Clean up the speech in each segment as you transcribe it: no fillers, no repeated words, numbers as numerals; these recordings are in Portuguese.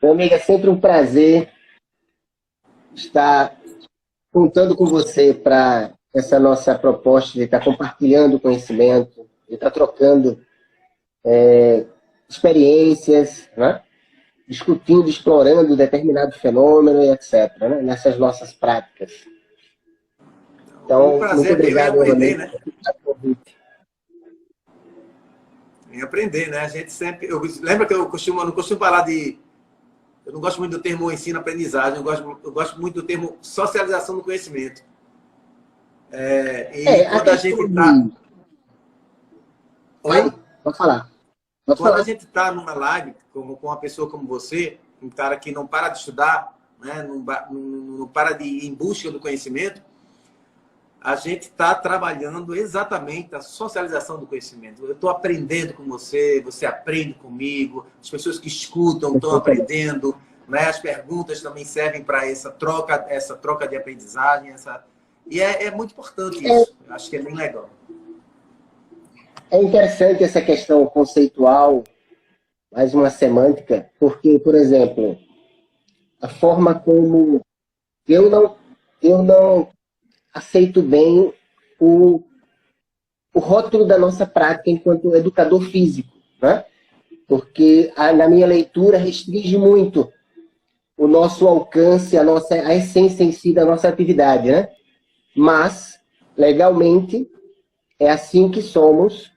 Meu amigo, é sempre um prazer estar contando com você para essa nossa proposta de estar compartilhando conhecimento, de estar trocando experiências, né? Discutindo, explorando determinado fenômeno e etc., né? Nessas nossas práticas. O Então, muito prazer é meu em obrigado aprender, novamente né? pelo convite. Em aprender, né? A gente sempre... lembra que eu não costumo falar de... Eu não gosto muito do termo ensino-aprendizagem, eu gosto muito do termo socialização do conhecimento. E A quando a gente questão está... de... Oi? Pode falar. Pode Quando a falar. gente está numa live com uma pessoa como você, um cara que não para de estudar, né? Não para de ir em busca do conhecimento, a gente está trabalhando exatamente a socialização do conhecimento. Eu estou aprendendo com você, você aprende comigo, as pessoas que escutam estão aprendendo, né? As perguntas também servem para essa troca de aprendizagem. E é muito importante isso. Eu acho que é bem legal. É interessante essa questão conceitual, mais uma semântica, porque, por exemplo, a forma como eu não aceito bem o, o rótulo da nossa prática enquanto educador físico, né? Porque na minha leitura restringe muito o nosso alcance, a essência em si da nossa atividade, né? Mas, legalmente, é assim que somos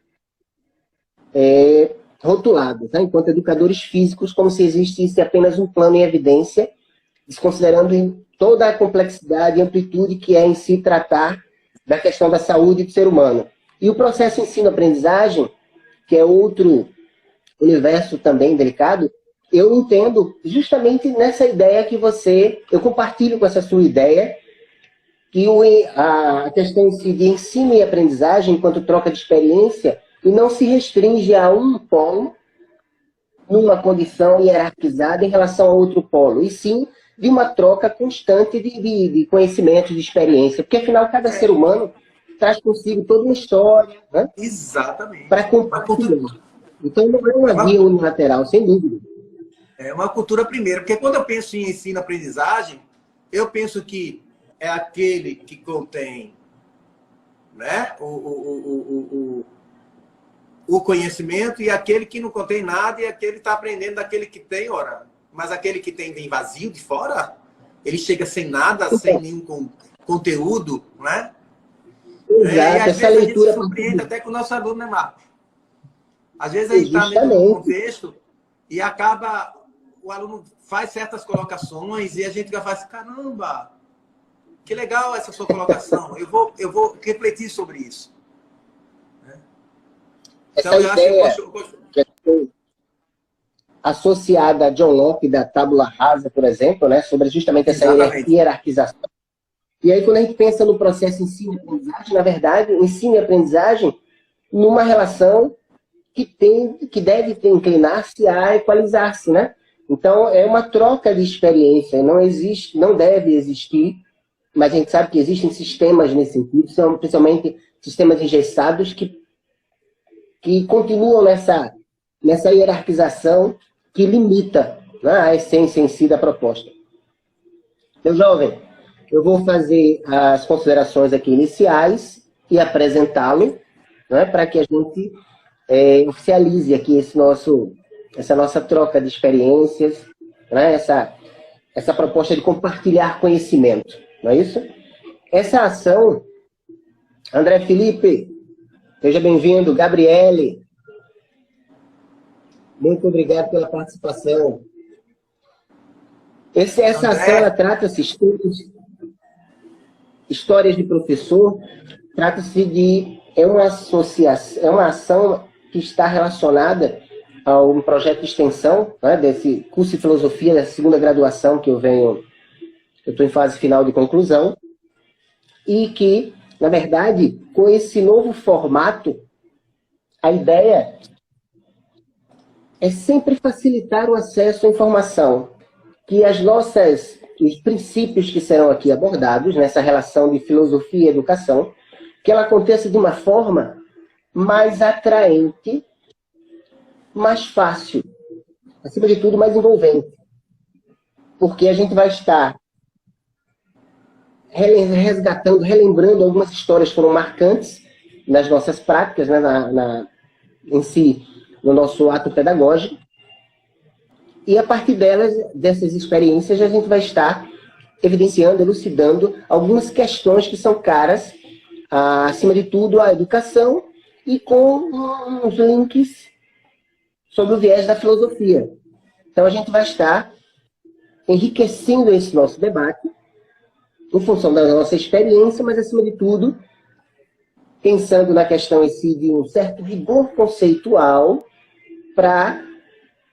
rotulados, né? Enquanto educadores físicos, como se existisse apenas um plano em evidência, desconsiderando toda a complexidade e amplitude que é em si tratar da questão da saúde do ser humano. E o processo ensino-aprendizagem, que é outro universo também delicado, eu entendo justamente nessa ideia que eu compartilho com essa sua ideia, que a questão em si de ensino e aprendizagem, enquanto troca de experiência, e não se restringe a um polo, numa condição hierarquizada em relação a outro polo, e sim de uma troca constante de conhecimento, de experiência, porque afinal cada ser humano traz consigo toda uma história, né, para Exatamente. compartilhar. Então não é uma via unilateral, sem dúvida. É uma cultura primeiro, porque quando eu penso em ensino-aprendizagem, eu penso que é aquele que contém, né, o conhecimento, e aquele que não contém nada, e aquele que está aprendendo daquele que tem, ora. Mas aquele que tem vem vazio de fora, ele chega sem nada, sem nenhum conteúdo, né? E Exato, às essa vezes a gente se leitura... surpreende até com o nosso aluno, né, Marco? Às vezes a gente está dentro de um Justamente. contexto e acaba, o aluno faz certas colocações e a gente já faz assim, caramba, que legal essa sua colocação, eu vou refletir sobre isso. Então, Essa eu acho que ideia associada a John Locke da tábula rasa, por exemplo, né, sobre justamente essa Exatamente. hierarquização. E aí, quando a gente pensa no processo ensino e aprendizagem, na verdade, ensino e aprendizagem numa relação que deve inclinar-se a equalizar-se, né? Então, é uma troca de experiência, não existe, não deve existir, mas a gente sabe que existem sistemas nesse sentido, são principalmente sistemas engessados que continuam nessa hierarquização que limita, né, a essência em si da proposta. Meu jovem, eu vou fazer as considerações aqui iniciais e apresentá-lo, né, para que a gente oficialize aqui essa nossa troca de experiências, né, essa proposta de compartilhar conhecimento, não é isso? Essa ação, André Felipe, seja bem-vindo, Gabriele, muito obrigado pela participação. Essa ação, ela trata-se de histórias de professor, trata-se de uma ação que está relacionada a um projeto de extensão, né, desse curso de filosofia, dessa segunda graduação que eu estou em fase final de conclusão, e que, na verdade, com esse novo formato, a ideia é sempre facilitar o acesso à informação, que os princípios que serão aqui abordados nessa relação de filosofia e educação, que ela aconteça de uma forma mais atraente, mais fácil, acima de tudo, mais envolvente. porque a gente vai estar resgatando, relembrando algumas histórias que foram marcantes nas nossas práticas, né, em si, no nosso ato pedagógico. E a partir delas, dessas experiências, a gente vai estar evidenciando, elucidando algumas questões que são caras, acima de tudo, à educação, e com uns links sobre o viés da filosofia. Então, a gente vai estar enriquecendo esse nosso debate em função da nossa experiência, mas, acima de tudo, pensando na questão em si de um certo rigor conceitual para,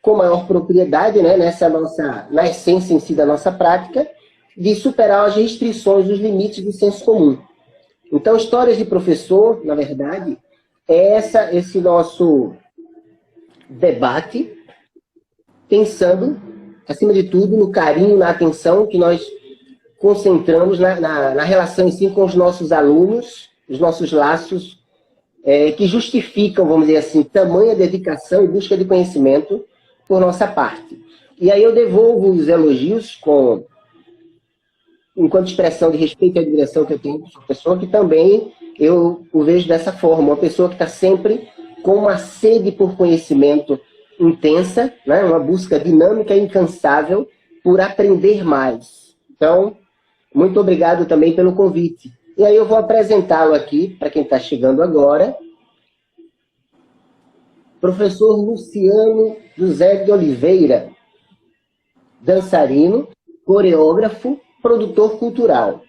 com maior propriedade, né, na essência em si da nossa prática, de superar as restrições, os limites do senso comum. Então, Histórias de Professor, na verdade, é esse nosso debate, pensando, acima de tudo, no carinho, na atenção que nós concentramos na relação em si com os nossos alunos, os nossos laços, que justificam, vamos dizer assim, tamanha dedicação e busca de conhecimento por nossa parte. E aí eu devolvo os elogios enquanto expressão de respeito e admiração que eu tenho para a pessoa, que também eu o vejo dessa forma, uma pessoa que está sempre com uma sede por conhecimento intensa, né? Uma busca dinâmica e incansável por aprender mais. Então, muito obrigado também pelo convite. E aí eu vou apresentá-lo aqui, para quem está chegando agora, professor Luciano José de Oliveira, dançarino, coreógrafo, produtor cultural,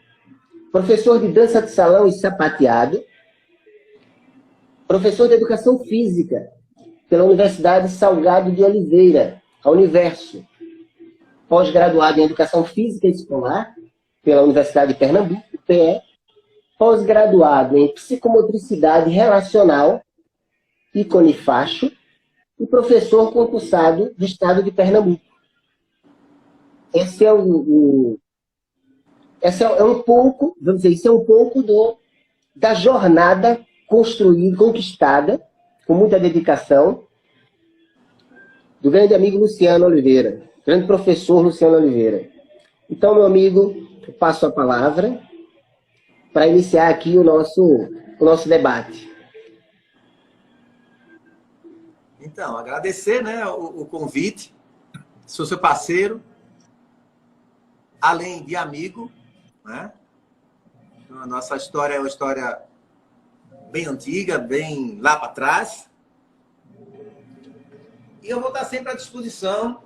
professor de dança de salão e sapateado, professor de educação física pela Universidade Salgado de Oliveira, a Universo, pós-graduado em educação física escolar pela Universidade de Pernambuco, PE, pós-graduado em psicomotricidade relacional e Conifacho, e professor concursado do Estado de Pernambuco. Esse é um pouco, vamos dizer, isso é um pouco da jornada construída, conquistada, com muita dedicação, do grande amigo Luciano Oliveira, grande professor Luciano Oliveira. Então, meu amigo, eu passo a palavra para iniciar aqui o nosso debate. Então, agradecer, né, o convite, sou seu parceiro, além de amigo, né? A nossa história é uma história bem antiga, bem lá para trás. E eu vou estar sempre à disposição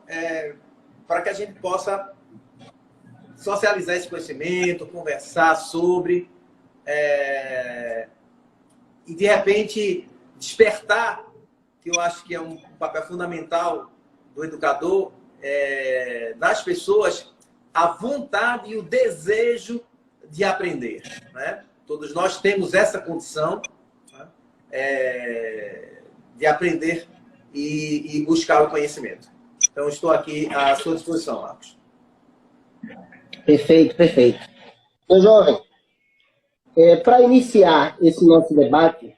para que a gente possa socializar esse conhecimento, conversar sobre, e de repente despertar, que eu acho que é um papel fundamental do educador, das pessoas, a vontade e o desejo de aprender, né? Todos nós temos essa condição, né, de aprender e buscar o conhecimento. Então, estou aqui à sua disposição, Marcos. Perfeito, perfeito. Meu jovem, para iniciar esse nosso debate,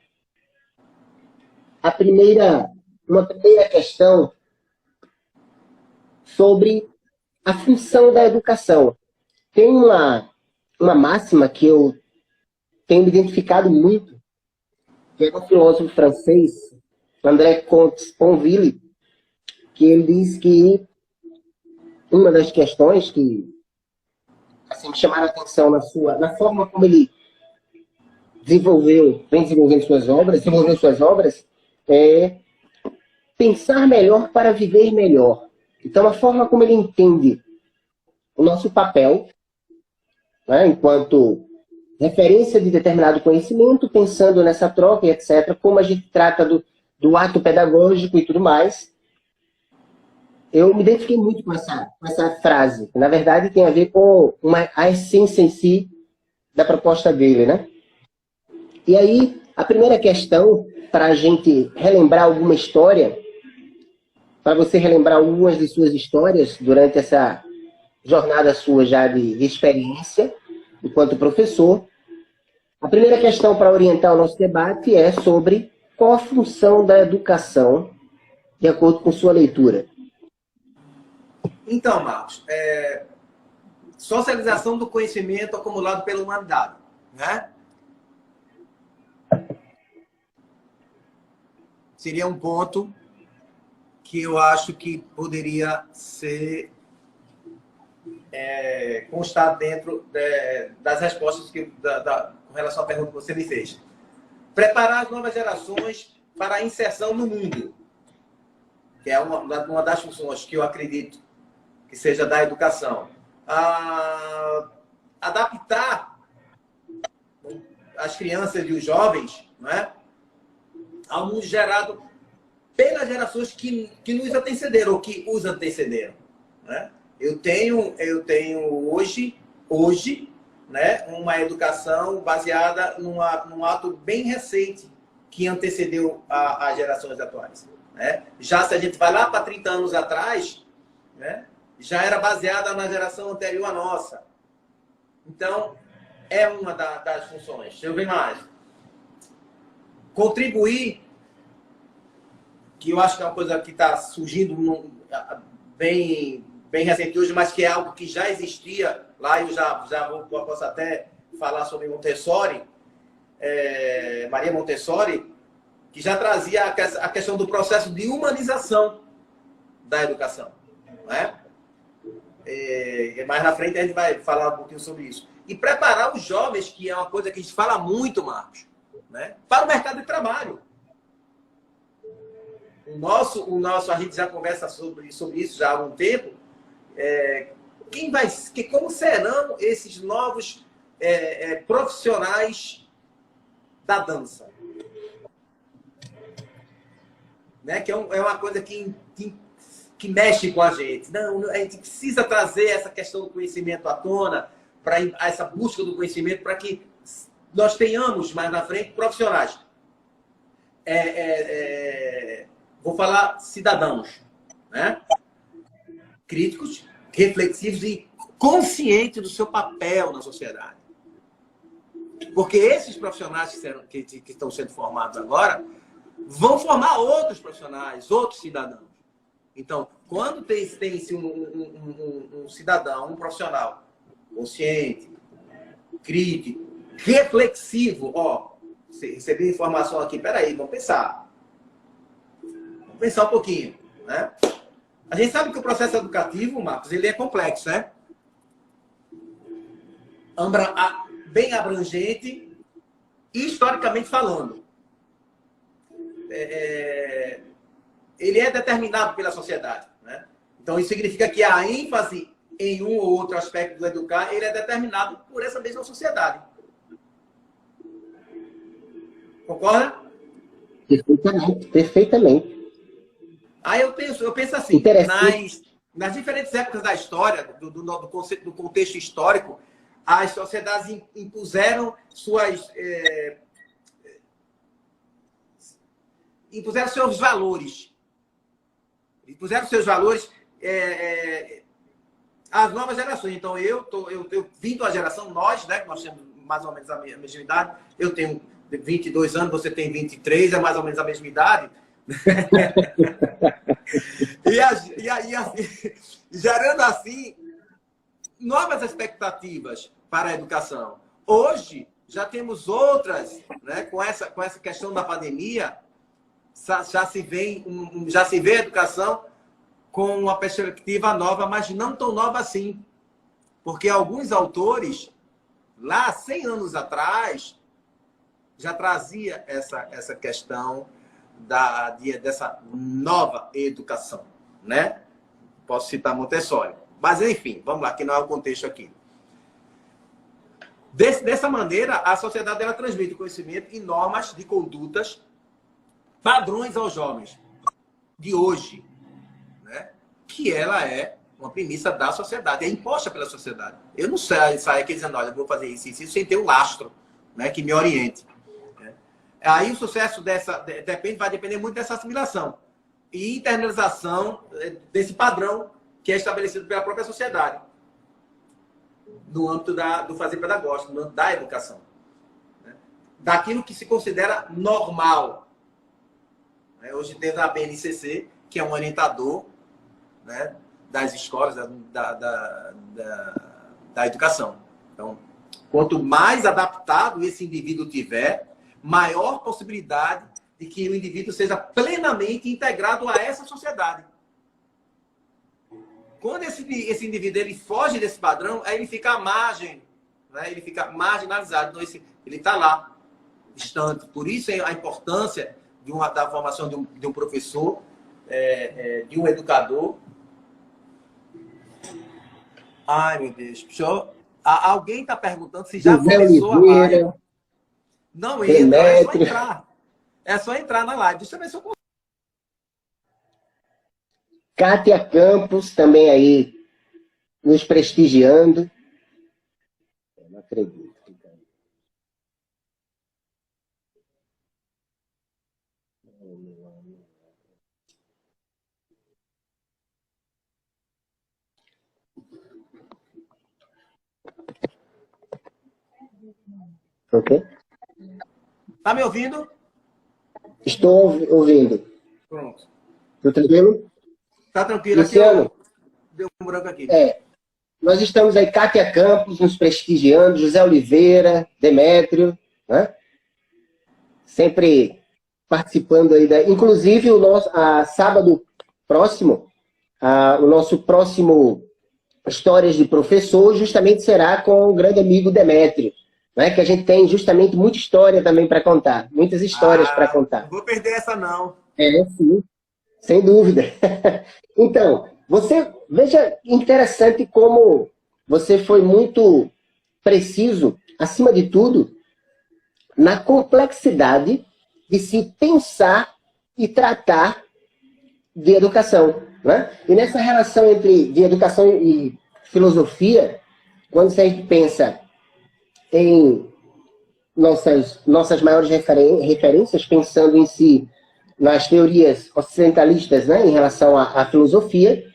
uma primeira questão sobre a função da educação. Tem uma máxima que eu tenho me identificado muito, que é do filósofo francês, André Comte-Sponville, que ele diz que uma das questões que assim, me chamaram a atenção na forma como ele vem desenvolvendo desenvolveu suas obras, é pensar melhor para viver melhor. Então, a forma como ele entende o nosso papel, né, enquanto referência de determinado conhecimento, pensando nessa troca e etc., como a gente trata do ato pedagógico e tudo mais, eu me identifiquei muito com essa frase, que na verdade tem a ver com a essência em si da proposta dele, né? E aí, a primeira questão, para a gente relembrar alguma história, para você relembrar algumas de suas histórias durante essa jornada sua já de experiência enquanto professor, a primeira questão para orientar o nosso debate é sobre qual a função da educação de acordo com sua leitura. Então, Marcos, socialização do conhecimento acumulado pela humanidade, né? Seria um ponto que eu acho que poderia ser constar dentro das respostas com relação à pergunta que você me fez. Preparar as novas gerações para a inserção no mundo, que é uma das funções que eu acredito que seja da educação. Adaptar as crianças e os jovens, né, ao mundo gerado pelas gerações que nos antecederam, ou que os antecederam. Né? Eu tenho hoje, né, uma educação baseada num ato bem recente que antecedeu as gerações atuais. Né? Já se a gente vai lá para 30 anos atrás, né, já era baseada na geração anterior à nossa. Então, é uma das funções. Deixa eu ver mais. Contribuir, que eu acho que é uma coisa que está surgindo bem recente hoje, mas que é algo que já existia lá, eu posso até falar sobre Montessori, Maria Montessori, que já trazia a questão do processo de humanização da educação. Não é? Mais na frente a gente vai falar um pouquinho sobre isso. E preparar os jovens, que é uma coisa que a gente fala muito, Marcos, né, para o mercado de trabalho. A gente já conversa sobre isso já há algum tempo. Como serão esses novos profissionais da dança? Né? Que é uma coisa que mexe com a gente. Não, a gente precisa trazer essa questão do conhecimento à tona, para essa busca do conhecimento, para que nós tenhamos mais na frente profissionais. Vou falar cidadãos, né? Críticos, reflexivos e conscientes do seu papel na sociedade. Porque esses profissionais que estão sendo formados agora vão formar outros profissionais, outros cidadãos. Então, quando tem-se um cidadão, um profissional consciente, crítico, reflexivo, recebi informação aqui, peraí, vamos pensar um pouquinho, né? A gente sabe que o processo educativo, Marcos, ele é complexo, né? Bem abrangente, historicamente falando. Ele é determinado pela sociedade, né? Então, isso significa que a ênfase em um ou outro aspecto do educar, ele é determinado por essa mesma sociedade. Concorda? Perfeitamente, perfeitamente. Aí eu penso assim, nas diferentes épocas da história, do contexto histórico, as sociedades impuseram seus valores. Impuseram seus valores às novas gerações. Então, eu vim da geração, nós temos mais ou menos a mesma idade, eu tenho 22 anos, você tem 23, é mais ou menos a mesma idade. Gerando assim novas expectativas para a educação. Hoje já temos outras, né? Com essa questão da pandemia, já se vê a educação com uma perspectiva nova, mas não tão nova assim, porque alguns autores lá 100 anos atrás já trazia essa questão dessa nova educação, né? Posso citar Montessori. Mas, enfim, vamos lá, que não é o contexto aqui. Dessa maneira, a sociedade ela transmite conhecimento e normas de condutas, padrões aos jovens de hoje, né? Que ela é uma premissa da sociedade, é imposta pela sociedade. Eu não saio aqui dizendo, olha, eu vou fazer isso sem ter um lastro, né, que me oriente. Aí o sucesso vai depender muito dessa assimilação e internalização desse padrão que é estabelecido pela própria sociedade no âmbito do fazer pedagógico, no âmbito da educação, né? Daquilo que se considera normal. Hoje temos a BNCC, que é um orientador, né, das escolas, da educação. Então, quanto mais adaptado esse indivíduo tiver, maior possibilidade de que o indivíduo seja plenamente integrado a essa sociedade. Quando esse indivíduo ele foge desse padrão, aí ele fica à margem, né? Ele fica marginalizado. Então, ele está lá, distante. Por isso a importância da formação de um professor, de um educador. Ai, meu Deus. Alguém está perguntando se já começou a live. Não entra, é só entrar. É só entrar na live. Deixa eu ver se eu consigo. Kátia Campos também aí nos prestigiando. Eu não acredito. Ok? Tá me ouvindo? Estou ouvindo. Pronto. Tudo tranquilo? Tá tranquilo. Luciano, aqui. Deu um branco aqui. Nós estamos aí, Kátia Campos nos prestigiando, José Oliveira, Demétrio, né? Sempre participando aí. Inclusive, sábado próximo, o nosso próximo Histórias de Professor justamente será com o grande amigo Demétrio, né? Que a gente tem justamente muita história também para contar, muitas histórias para contar. Não vou perder essa, não. Sim, sem dúvida. Então, veja interessante como você foi muito preciso, acima de tudo, na complexidade de se pensar e tratar de educação, né? E nessa relação de educação e filosofia, quando a gente pensa em nossas maiores referências, pensando em si nas teorias ocidentalistas, né, em relação à filosofia,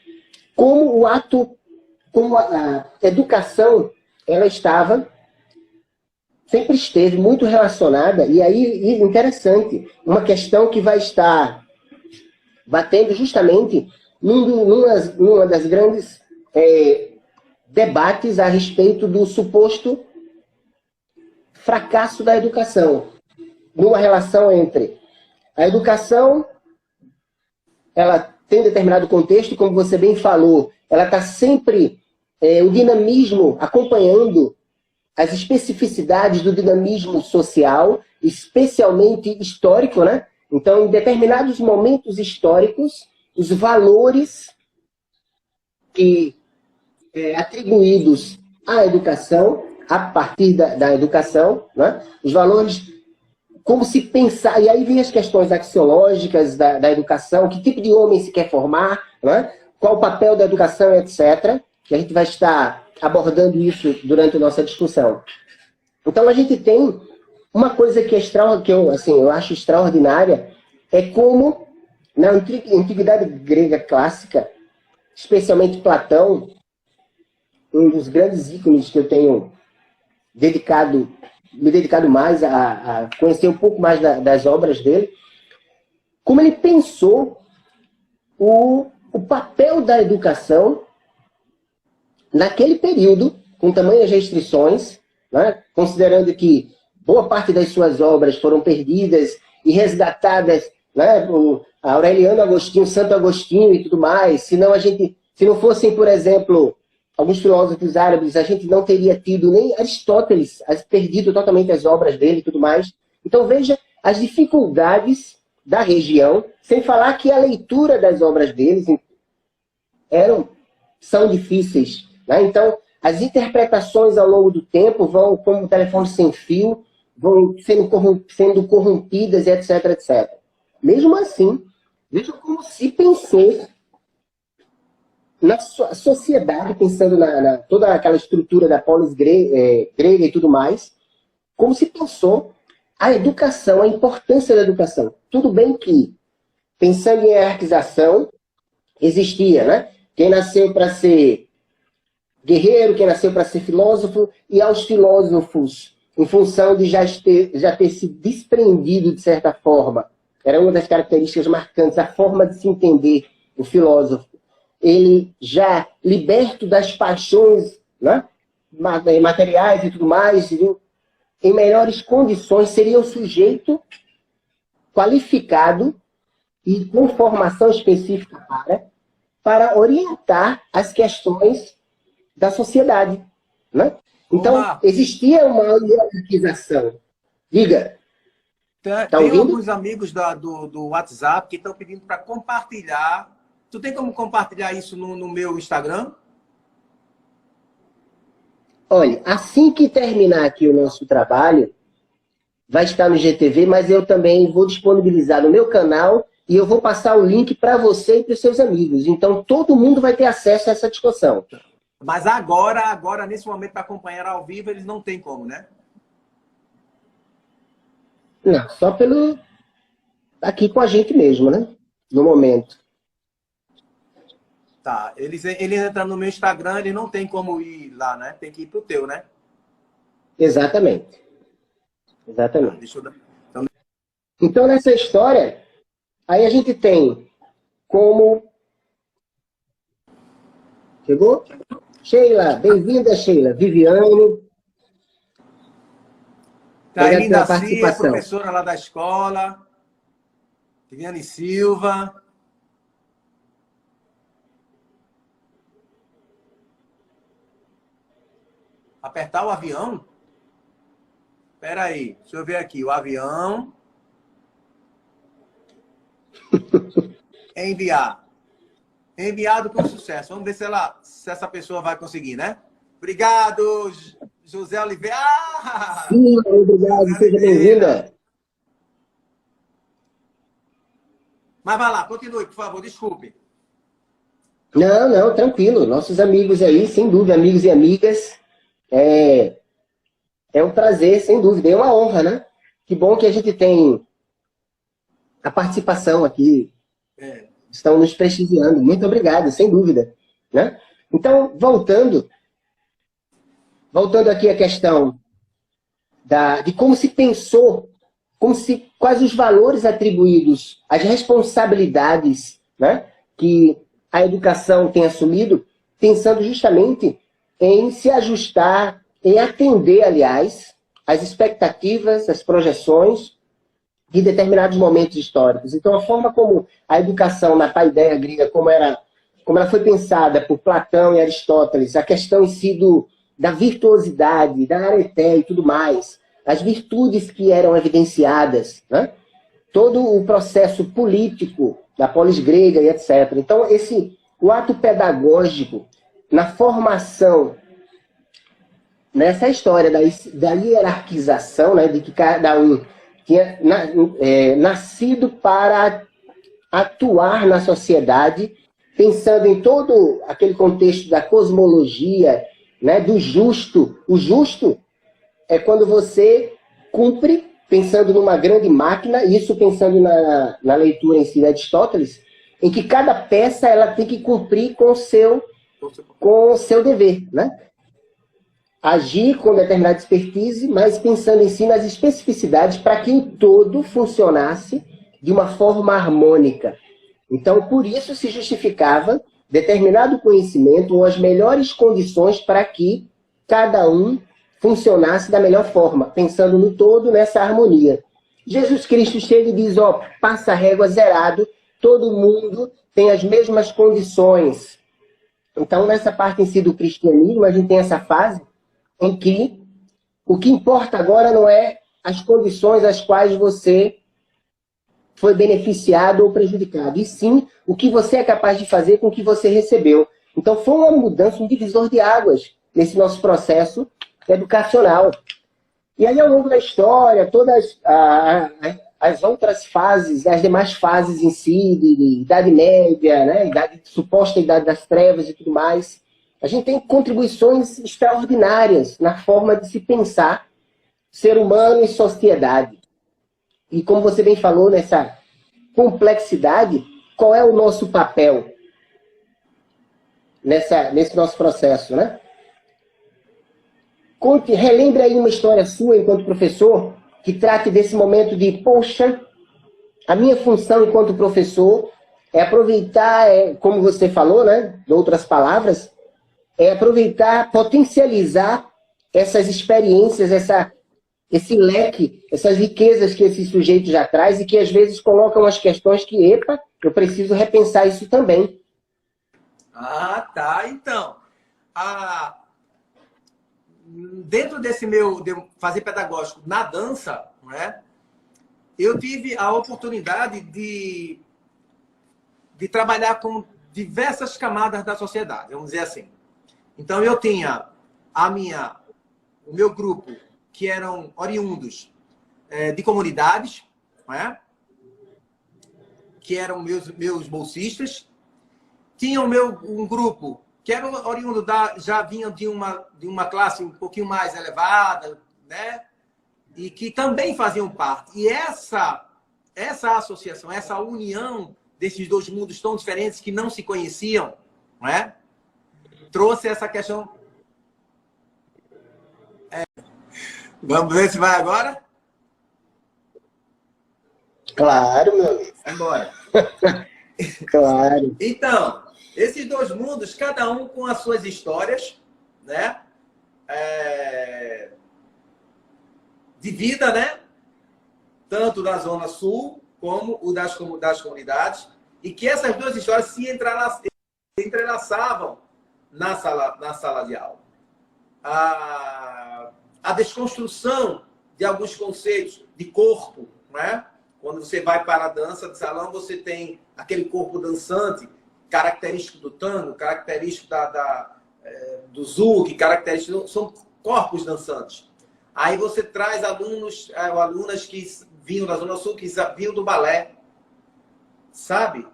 como a educação, ela sempre esteve muito relacionada, e aí, interessante, uma questão que vai estar batendo justamente numa das grandes debates a respeito do suposto fracasso da educação, numa relação entre a educação, ela tem determinado contexto, como você bem falou, ela está sempre, o dinamismo, acompanhando as especificidades do dinamismo social, especialmente histórico, né? Então, em determinados momentos históricos, os valores atribuídos à educação, a partir da educação, né? Os valores, como se pensar, e aí vem as questões axiológicas da educação, que tipo de homem se quer formar, né? Qual o papel da educação, etc., que a gente vai estar abordando isso durante a nossa discussão. Então, a gente tem uma coisa que eu acho extraordinária, é como, na antiguidade grega clássica, especialmente Platão, um dos grandes ícones que eu tenho me dedicado mais a conhecer um pouco mais das obras dele, como ele pensou o papel da educação naquele período, com tamanhas restrições, né? Considerando que boa parte das suas obras foram perdidas e resgatadas, né, por Aureliano Agostinho, Santo Agostinho e tudo mais. Se não fossem, por exemplo, alguns filósofos árabes, a gente não teria tido nem Aristóteles, perdido totalmente as obras dele e tudo mais. Então veja as dificuldades da região, sem falar que a leitura das obras deles são difíceis, né? Então, as interpretações ao longo do tempo vão, como o telefone sem fio, vão sendo corrompidas, etc, etc. Mesmo assim, veja como se pensou na sociedade, pensando na toda aquela estrutura da polis grega e tudo mais, como se pensou a educação, a importância da educação. Tudo bem que, pensando em hierarquização, existia, né? Quem nasceu para ser guerreiro, quem nasceu para ser filósofo, e aos filósofos, em função de já ter se desprendido, de certa forma, era uma das características marcantes, a forma de se entender o filósofo. ele já liberto das paixões, né, materiais e tudo mais, em melhores condições, seria o sujeito qualificado e com formação específica para orientar as questões da sociedade, né? Então, existia uma hierarquização. Diga. Tá Tem ouvindo? alguns amigos do WhatsApp que estão pedindo para compartilhar. Tu tem como compartilhar isso no meu Instagram? Olha, assim que terminar aqui o nosso trabalho, vai estar no GTV, mas eu também vou disponibilizar no meu canal e eu vou passar o link para você e para os seus amigos. Então, todo mundo vai ter acesso a essa discussão. Mas agora, nesse momento, para acompanhar ao vivo, eles não têm como, né? Não, só pelo... aqui com a gente mesmo, né? No momento. Tá. Eles entram no meu Instagram, eles não tem como ir lá, né? Tem que ir pro teu, né? Exatamente. Exatamente. Deixa eu dar... Então, nessa história, aí a gente tem como... Chegou? Sheila, bem-vinda, Sheila. Viviane. Taine da Cia, professora lá da escola. Viviane Silva. Apertar o avião? Espera aí, deixa eu ver aqui. O avião. Enviar. Enviado com sucesso. Vamos ver se essa pessoa vai conseguir, né? Obrigado, José Oliveira. Sim, obrigado. Seja bem-vinda. Mas vai lá, continue, por favor. Desculpe. Não, tranquilo. Nossos amigos aí, sem dúvida, amigos e amigas. É um prazer, sem dúvida. É uma honra, né? Que bom que a gente tem a participação aqui. Estão nos prestigiando. Muito obrigado, sem dúvida. Né? Então, voltando aqui à questão de como se pensou, quais os valores atribuídos, as responsabilidades, né, que a educação tem assumido, pensando justamente em se ajustar, em atender, aliás, às expectativas, às projeções de determinados momentos históricos. Então, a forma como a educação na paideia grega, como ela foi pensada por Platão e Aristóteles, a questão em si da virtuosidade, da areté e tudo mais, as virtudes que eram evidenciadas, né? Todo o processo político da polis grega e etc. Então, o ato pedagógico na formação, nessa história da hierarquização, né, de que cada um tinha nascido para atuar na sociedade, pensando em todo aquele contexto da cosmologia, né, do justo. O justo é quando você cumpre, pensando numa grande máquina, isso pensando na leitura em si de Aristóteles, em que cada peça ela tem que cumprir com o seu dever, né? Agir com determinada expertise, mas pensando em si nas especificidades para que o todo funcionasse de uma forma harmônica. Então, por isso se justificava determinado conhecimento ou as melhores condições para que cada um funcionasse da melhor forma, pensando no todo, nessa harmonia. Jesus Cristo chega e diz, passa a régua zerado, todo mundo tem as mesmas condições. Então, nessa parte em si do cristianismo, a gente tem essa fase em que o que importa agora não é as condições às quais você foi beneficiado ou prejudicado, e sim o que você é capaz de fazer com o que você recebeu. Então foi uma mudança, um divisor de águas nesse nosso processo educacional. E aí, ao longo da história, todas as outras fases, as demais fases em si, de Idade Média, né, suposta Idade das Trevas e tudo mais, a gente tem contribuições extraordinárias na forma de se pensar ser humano e sociedade. E como você bem falou, nessa complexidade, qual é o nosso papel nesse nosso processo, né? Relembre aí uma história sua enquanto professor que trate desse momento de, poxa, a minha função enquanto professor É aproveitar, como você falou, né? De outras palavras, é aproveitar, potencializar essas experiências, esse leque, essas riquezas que esse sujeito já traz e que às vezes colocam as questões que, epa, eu preciso repensar isso também. Ah, tá. Então, dentro desse de fazer pedagógico na dança, né, eu tive a oportunidade de trabalhar com diversas camadas da sociedade, vamos dizer assim. Então, eu tinha o meu grupo, que eram oriundos de comunidades, né, que eram meus bolsistas. Tinha um grupo que era oriundo já vinham de uma classe um pouquinho mais elevada, né? E que também faziam parte. E essa associação, essa união desses dois mundos tão diferentes que não se conheciam, não é? Trouxe essa questão. Vamos ver se vai agora? Claro, meu amigo. Embora. Claro. Então, esses dois mundos, cada um com as suas histórias, né? De vida, né? Tanto da Zona Sul como o das comunidades, e que essas duas histórias se entrelaçavam na sala de aula. A desconstrução de alguns conceitos de corpo, né? Quando você vai para a dança de salão, você tem aquele corpo dançante, característico do tango, característico do zouk, característico, são corpos dançantes. Aí você traz alunas que vinham da Zona Sul, que vinham do balé, sabe?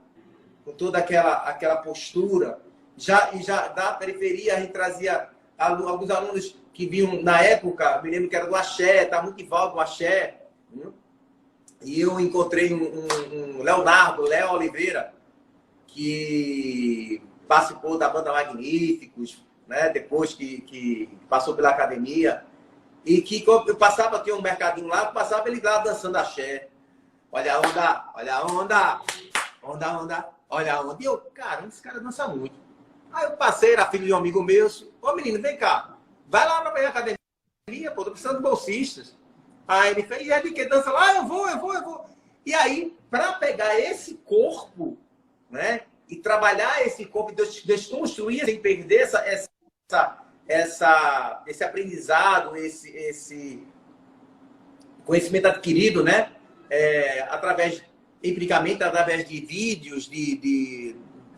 Com toda aquela postura. E já da periferia, a gente trazia alguns alunos que vinham, na época, me lembro que era do axé, está muito em voga o axé. E eu encontrei um Léo Oliveira, que participou da banda Magníficos, né? Depois que passou pela academia. E que eu passava, tinha um mercadinho lá, passava ele lá dançando axé. Olha a onda, olha a onda, onda, olha a onda. E eu, cara, esse cara dança muito. Aí eu passei, era filho de um amigo meu, ô menino, vem cá, vai lá na minha academia, pô, tô precisando de bolsistas. Aí ele fez, e é de que dança lá? Eu vou. E aí, para pegar esse corpo, né, e trabalhar esse corpo, desconstruir, sem perder esse aprendizado, esse conhecimento adquirido, né? Empiricamente, através de vídeos,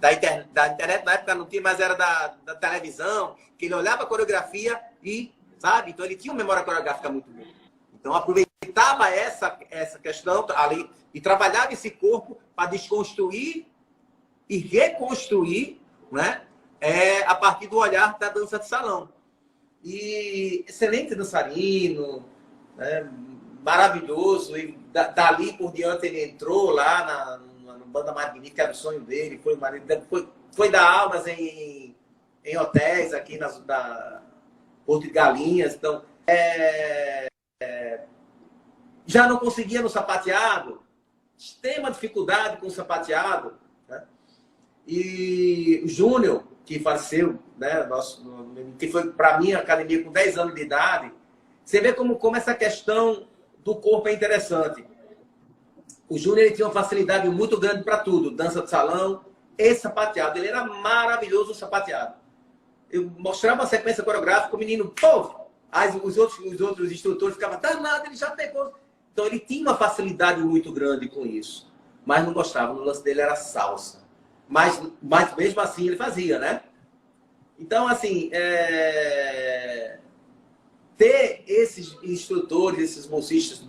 da internet, na época não tinha, mas era da televisão, que ele olhava a coreografia e, sabe? Então, ele tinha uma memória coreográfica muito boa. Então, aproveitava essa questão ali e trabalhava esse corpo para desconstruir e reconstruir, né? A partir do olhar da dança de salão. E excelente dançarino, né? Maravilhoso. E dali por diante ele entrou lá na Banda Magnífica, que era o sonho dele. Foi dar aulas em hotéis aqui na Porto de Galinhas. Então, já não conseguia no sapateado, extrema dificuldade com o sapateado, né? E o Júnior, que faleceu, né, que foi para mim a academia com 10 anos de idade, você vê como essa questão do corpo é interessante. O Júnior tinha uma facilidade muito grande para tudo, dança de salão e sapateado. Ele era maravilhoso no sapateado. Eu mostrava uma sequência coreográfica, o menino, pô, os outros instrutores ficavam, danado, ele já pegou. Então ele tinha uma facilidade muito grande com isso, mas não gostava, o lance dele era salsa. Mas mesmo assim ele fazia, né? Então, assim, ter esses instrutores, esses bolsistas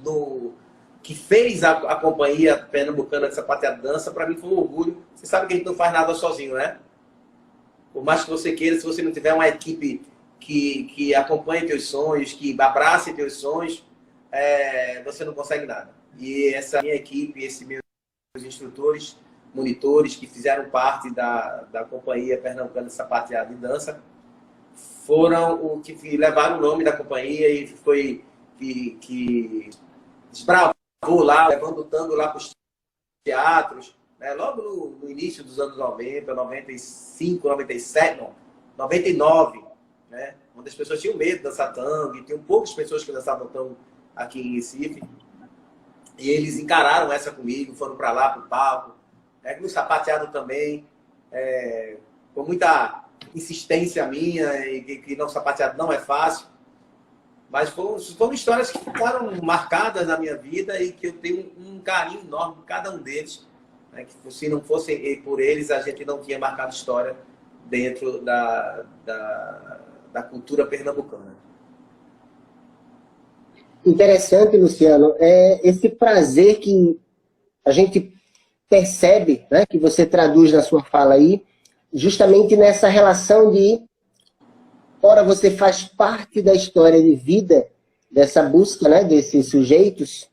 que fez a companhia pernambucana de sapateado dança, para mim foi um orgulho. Você sabe que a gente não faz nada sozinho, né? Por mais que você queira, se você não tiver uma equipe que acompanhe teus sonhos, que abrace teus sonhos, você não consegue nada. E essa minha equipe, esses meus instrutores, monitores que fizeram parte da companhia pernambucana de sapateado e dança, foram o que levaram o nome da companhia e foi que desbravou lá, levando o tango lá para os teatros, né? Logo no início dos anos 90, 95, 97, não, 99, né? Onde as pessoas tinham medo de dançar tango, tinham poucas pessoas que dançavam tango aqui em Recife. E eles encararam essa comigo, foram para lá, para o palco, né? No sapateado também, com muita insistência minha, e que não, sapateado não é fácil. Mas foram histórias que ficaram marcadas na minha vida e que eu tenho um carinho enorme por cada um deles. Né? Que se não fossem por eles, a gente não tinha marcado história dentro da cultura pernambucana. Interessante, Luciano, é esse prazer que a gente percebe, né, que você traduz na sua fala aí, justamente nessa relação de, ora, você faz parte da história de vida dessa busca, né, desses sujeitos,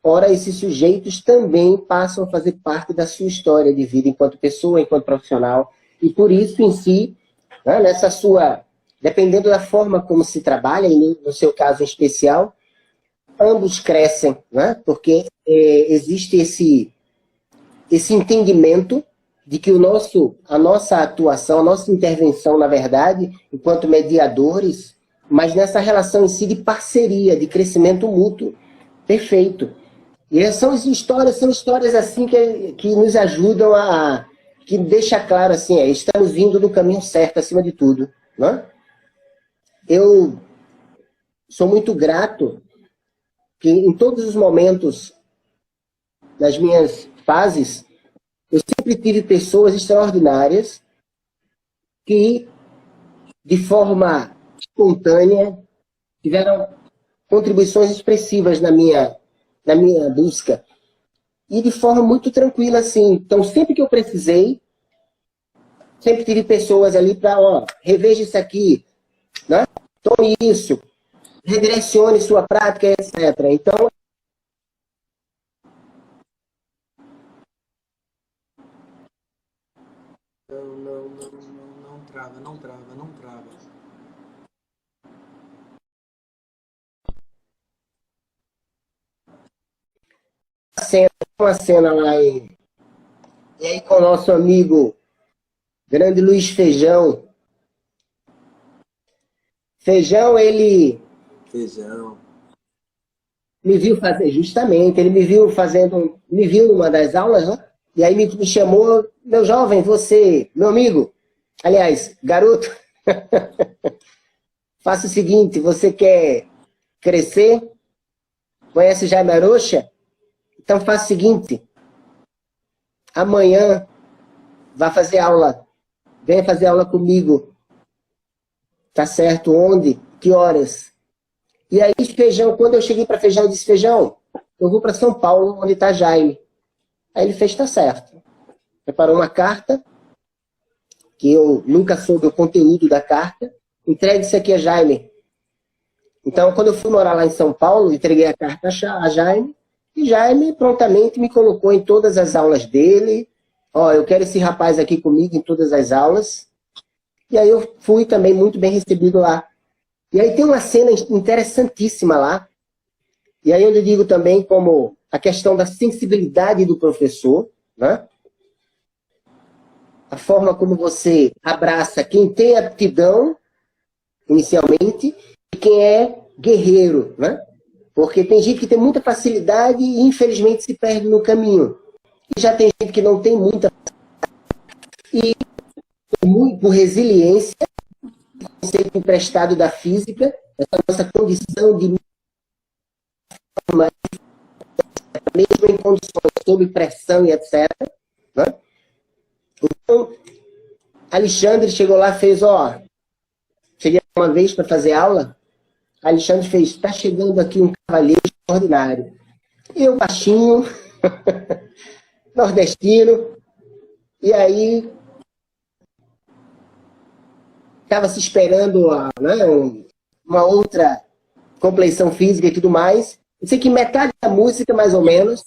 ora, esses sujeitos também passam a fazer parte da sua história de vida enquanto pessoa, enquanto profissional, e por isso, em si, né, nessa sua, dependendo da forma como se trabalha, e no seu caso em especial, ambos crescem, né? Porque existe esse entendimento de que a nossa atuação, a nossa intervenção, na verdade, enquanto mediadores, mas nessa relação em si de parceria, de crescimento mútuo. Perfeito. E são histórias assim que nos ajudam que deixa claro assim, estamos indo no caminho certo acima de tudo, né? Eu sou muito grato que em todos os momentos das minhas fases, eu sempre tive pessoas extraordinárias que, de forma espontânea, tiveram contribuições expressivas na minha busca. E de forma muito tranquila, assim. Então, sempre que eu precisei, sempre tive pessoas ali para, reveja isso aqui, né? Tome isso, redirecione sua prática, etc. Então, Não trava. uma cena lá e aí com o nosso amigo grande Luiz Feijão. Feijão, ele me viu fazer, justamente, ele me viu numa das aulas, né? E aí me chamou, meu jovem, você, meu amigo, aliás, garoto, faça o seguinte, você quer crescer? Conhece Jaime Arocha? Então faça o seguinte, amanhã vá fazer aula, venha fazer aula comigo, tá certo? Onde? Que horas? E aí, Feijão, quando eu cheguei para Feijão, eu disse, Feijão, eu vou para São Paulo, onde está Jaime. Aí ele fez, tá certo. Preparou uma carta, que eu nunca soube o conteúdo da carta, entregue isso aqui a Jaime. Então, quando eu fui morar lá em São Paulo, entreguei a carta a Jaime, e Jaime prontamente me colocou em todas as aulas dele. Eu quero esse rapaz aqui comigo em todas as aulas. E aí eu fui também muito bem recebido lá. E aí tem uma cena interessantíssima lá. E aí eu digo também como a questão da sensibilidade do professor, né? A forma como você abraça quem tem aptidão, inicialmente, e quem é guerreiro, né? Porque tem gente que tem muita facilidade e, infelizmente, se perde no caminho. E já tem gente que não tem muita e por resiliência, conceito emprestado da física, essa nossa condição de mesmo em condições sob pressão e etc. Né? Então, Alexandre chegou lá e fez, cheguei uma vez para fazer aula, Alexandre fez, está chegando aqui um cavalheiro extraordinário. Eu, baixinho, nordestino, e aí estava se esperando uma outra compleição física e tudo mais. Eu sei que metade da música, mais ou menos,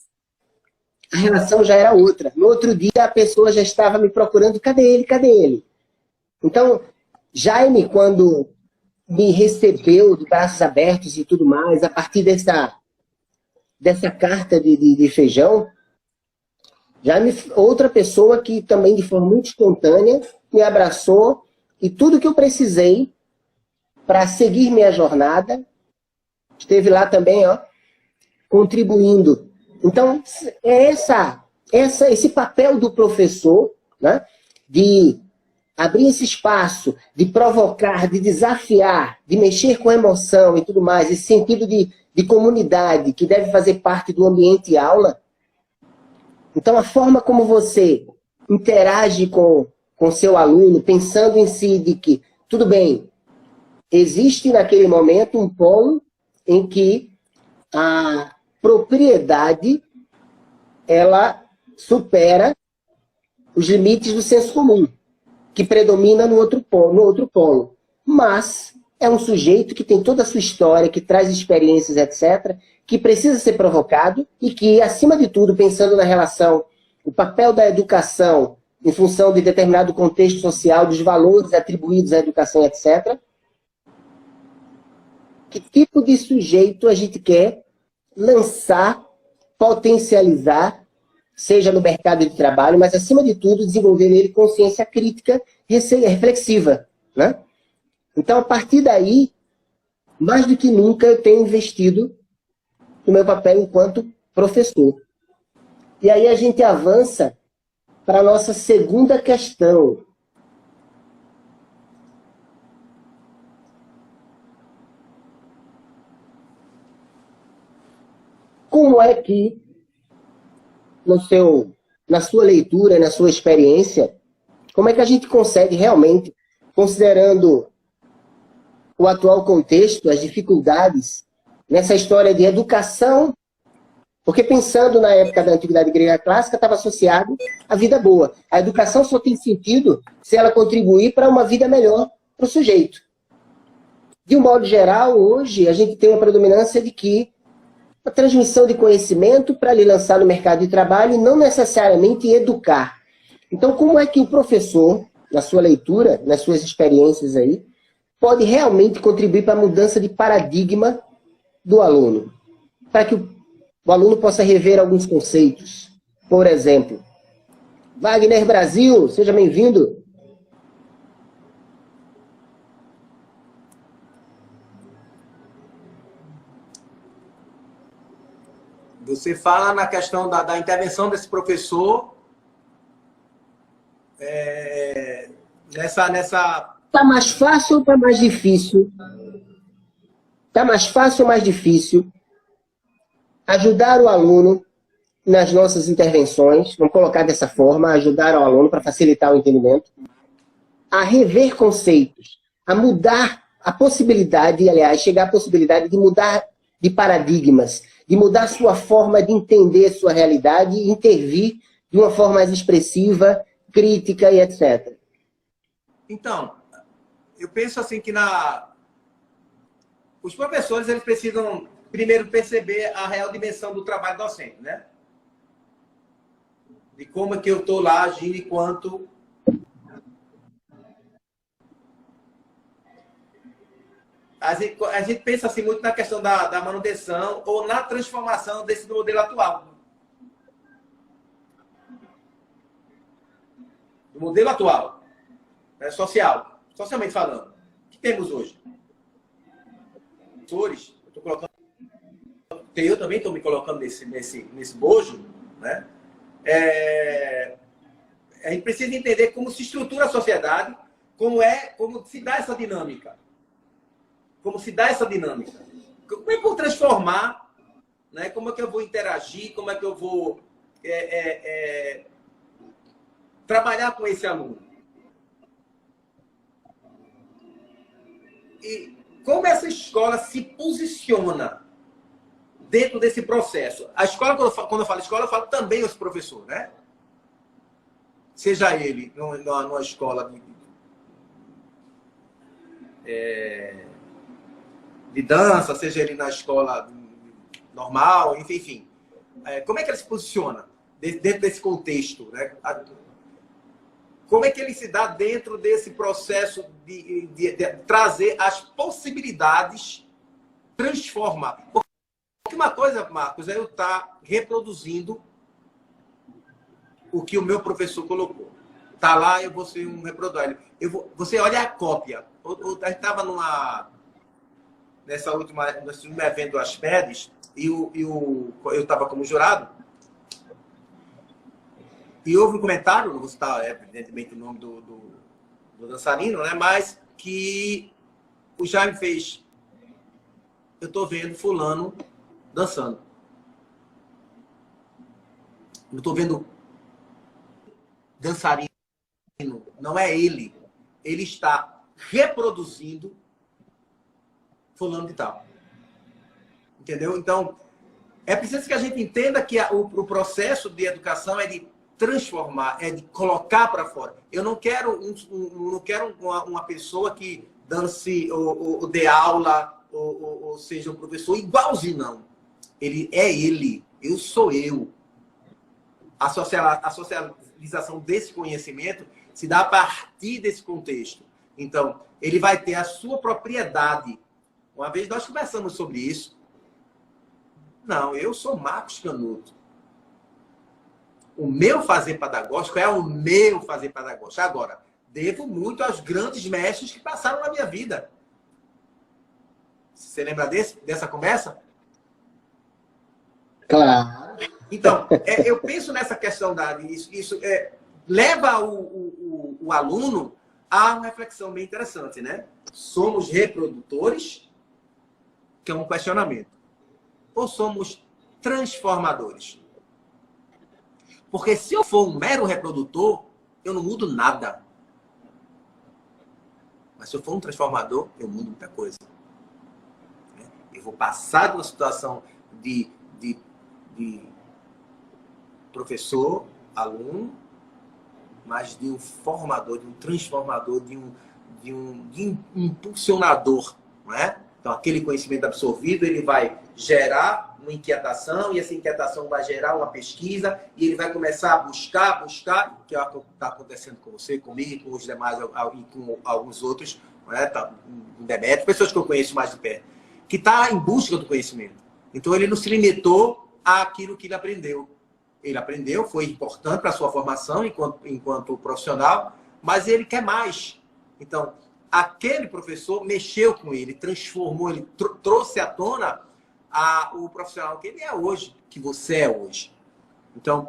a relação já era outra. No outro dia, a pessoa já estava me procurando, cadê ele, cadê ele? Então, Jaime, quando me recebeu de braços abertos e tudo mais, a partir dessa carta de Feijão, Outra pessoa que também, de forma muito espontânea, me abraçou e tudo que eu precisei para seguir minha jornada, esteve lá também, ó, contribuindo. Então, é esse papel do professor, né, de abrir esse espaço, de provocar, de desafiar, de mexer com a emoção e tudo mais, esse sentido de comunidade que deve fazer parte do ambiente aula. Então, a forma como você interage com seu aluno, pensando em si de que, tudo bem, existe naquele momento um polo em que a propriedade ela supera os limites do senso comum, que predomina no outro polo. Mas é um sujeito que tem toda a sua história, que traz experiências, etc., que precisa ser provocado e que, acima de tudo, pensando na relação, o papel da educação em função de determinado contexto social, dos valores atribuídos à educação, etc., que tipo de sujeito a gente quer lançar, potencializar, seja no mercado de trabalho, mas, acima de tudo, desenvolver nele consciência crítica reflexiva, né? Então, a partir daí, mais do que nunca, eu tenho investido no meu papel enquanto professor. E aí a gente avança para a nossa segunda questão. Como é que, na sua leitura, na sua experiência, como é que a gente consegue realmente, considerando o atual contexto, as dificuldades, nessa história de educação, porque pensando na época da Antiguidade Grega Clássica, estava associado à vida boa. A educação só tem sentido se ela contribuir para uma vida melhor para o sujeito. De um modo geral, hoje, a gente tem uma predominância de que a transmissão de conhecimento para lhe lançar no mercado de trabalho e não necessariamente educar. Então, como é que o professor, na sua leitura, nas suas experiências aí, pode realmente contribuir para a mudança de paradigma do aluno? Para que o aluno possa rever alguns conceitos. Por exemplo, Wagner Brasil, seja bem-vindo. Você fala na questão da intervenção desse professor nessa... Está mais fácil ou está mais difícil? Está mais fácil ou mais difícil ajudar o aluno nas nossas intervenções, vamos colocar dessa forma, ajudar o aluno para facilitar o entendimento, a rever conceitos, a mudar a possibilidade, aliás, chegar à possibilidade de mudar de paradigmas, de mudar sua forma de entender sua realidade e intervir de uma forma mais expressiva, crítica e etc. Então, eu penso assim que os professores eles precisam primeiro perceber a real dimensão do trabalho docente, né? De como é que eu estou lá agindo enquanto... A gente pensa assim muito na questão da manutenção ou na transformação desse modelo atual. O modelo atual, né, socialmente falando, que temos hoje. Eu também estou me colocando nesse bojo, né? A gente precisa entender como se estrutura a sociedade, como se dá essa dinâmica. Como se dá essa dinâmica. Como é que eu vou transformar, né? Como é que eu vou interagir, como é que eu vou trabalhar com esse aluno. E como essa escola se posiciona dentro desse processo. A escola, quando eu falo escola, eu falo também os professores, né? Seja ele numa escola de dança, seja ele na escola normal, enfim. Como é que ele se posiciona dentro desse contexto, né? Como é que ele se dá dentro desse processo de trazer as possibilidades, transformar? Porque uma coisa, Marcos, é eu estar reproduzindo o que o meu professor colocou. Tá lá, eu vou ser um reprodutor. Você olha a cópia. A gente estava nesse último evento do Aspedes, eu estava como jurado, e houve um comentário, não vou citar, evidentemente, o nome do dançarino, né? Mas que o Jaime fez. Eu estou vendo fulano dançando. Eu estou vendo dançarino. Não é ele. Ele está reproduzindo fulano de tal. Entendeu? Então, é preciso que a gente entenda que o processo de educação é de transformar, é de colocar para fora. Eu não quero, não quero uma pessoa que dance ou dê aula, ou seja, um professor igualzinho, não. Ele é ele, eu sou eu. A socialização desse conhecimento se dá a partir desse contexto. Então, ele vai ter a sua propriedade. Uma vez nós conversamos sobre isso. Não, eu sou Marcos Canuto. O meu fazer pedagógico é o meu fazer pedagógico. Agora, devo muito aos grandes mestres que passaram na minha vida. Você lembra dessa conversa? Claro. Então, eu penso nessa questão isso leva o aluno a uma reflexão bem interessante, né? Somos reprodutores, que é um questionamento, ou somos transformadores? Porque se eu for um mero reprodutor, eu não mudo nada. Mas se eu for um transformador, eu mudo muita coisa. Eu vou passar de uma situação de professor, aluno, mas de um formador, de um transformador, de um impulsionador, não é? Então, aquele conhecimento absorvido, ele vai gerar uma inquietação, e essa inquietação vai gerar uma pesquisa, e ele vai começar a buscar, que é o que está acontecendo com você, comigo, e com os demais, e com alguns outros, não é? Tá, com Demetrio, pessoas que eu conheço mais de perto, que está em busca do conhecimento. Então, ele não se limitou àquilo que ele aprendeu. Ele aprendeu, foi importante para a sua formação enquanto profissional, mas ele quer mais. Então, aquele professor mexeu com ele, transformou, ele trouxe à tona o profissional que ele é hoje, que você é hoje. Então,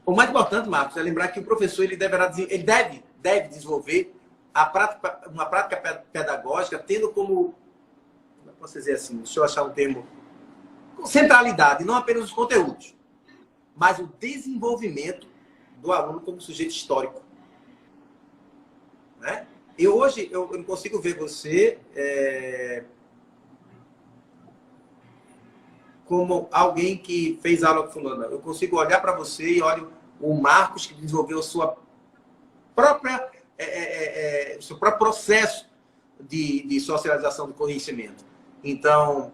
o mais importante, Marcos, é lembrar que o professor ele deve desenvolver uma prática pedagógica, tendo como posso dizer assim, deixa eu achar um termo, centralidade, não apenas os conteúdos, mas o desenvolvimento do aluno como sujeito histórico. Né? Hoje, eu não consigo ver você como alguém que fez aula com fulano. Eu consigo olhar para você e olho o Marcos que desenvolveu seu próprio processo de socialização do conhecimento. Então,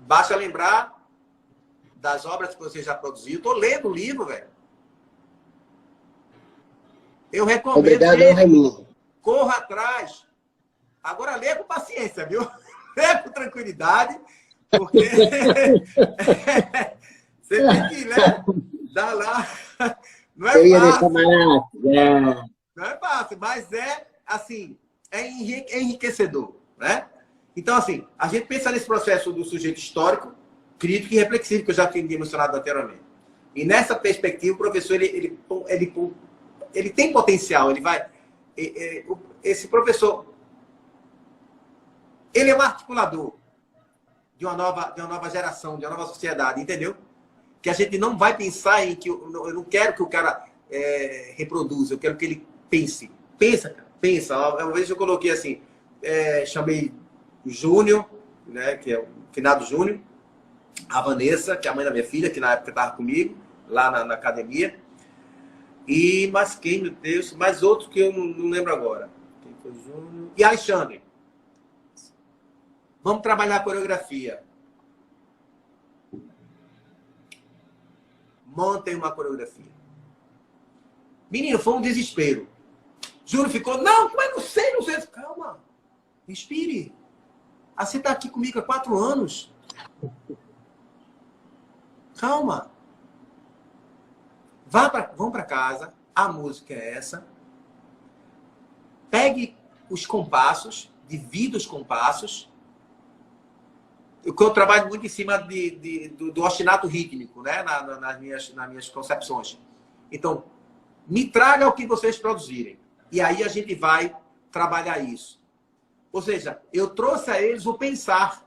basta lembrar das obras que você já produziu. Estou lendo o livro, velho. Eu recomendo. Obrigado, Raimundo. Corra atrás. Agora lê com paciência, viu? Lê com tranquilidade, porque você tem que ler, dar lá. Não é fácil. Não é fácil, mas assim, é enriquecedor, né? Então, assim, a gente pensa nesse processo do sujeito histórico, crítico e reflexivo, que eu já tinha mencionado anteriormente. E nessa perspectiva, o professor, ele tem potencial, ele vai... Esse professor, ele é um articulador de uma nova geração, de uma nova sociedade, entendeu? Que a gente não vai pensar em que... Eu não quero que o cara reproduza, eu quero que ele pense. Pensa, cara, pensa. Uma vez eu coloquei assim, chamei o Júnior, né, que é o finado Júnior, a Vanessa, que é a mãe da minha filha, que na época estava comigo, lá na academia. Mas quem, meu Deus? Mais outro que eu não lembro agora. Quem foi o Júnior? E Alexandre. Vamos trabalhar a coreografia. Montem uma coreografia. Menino, foi um desespero. Júnior ficou, não, mas não sei. Calma, respire. Você está aqui comigo há 4 anos. Calma. Vão para casa, a música é essa. Pegue os compassos, divida os compassos. Eu trabalho muito em cima do ostinato rítmico, né? nas minhas concepções. Então, me traga o que vocês produzirem. E aí a gente vai trabalhar isso. Ou seja, eu trouxe a eles o pensar.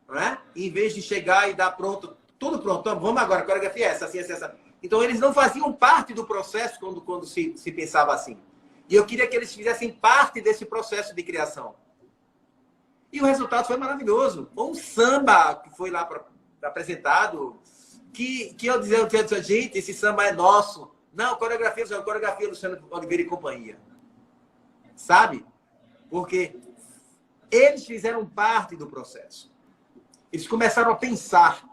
Não é? Em vez de chegar e dar pronto, tudo pronto. Então, vamos agora, a coreografia é essa, assim, assim, essa. Então, eles não faziam parte do processo quando se pensava assim. E eu queria que eles fizessem parte desse processo de criação. E o resultado foi maravilhoso. Foi um samba que foi lá apresentado, que eu dizia, gente, esse samba é nosso. Não, coreografia Luciano Oliveira e companhia. Sabe? Porque eles fizeram parte do processo. Eles começaram a pensar.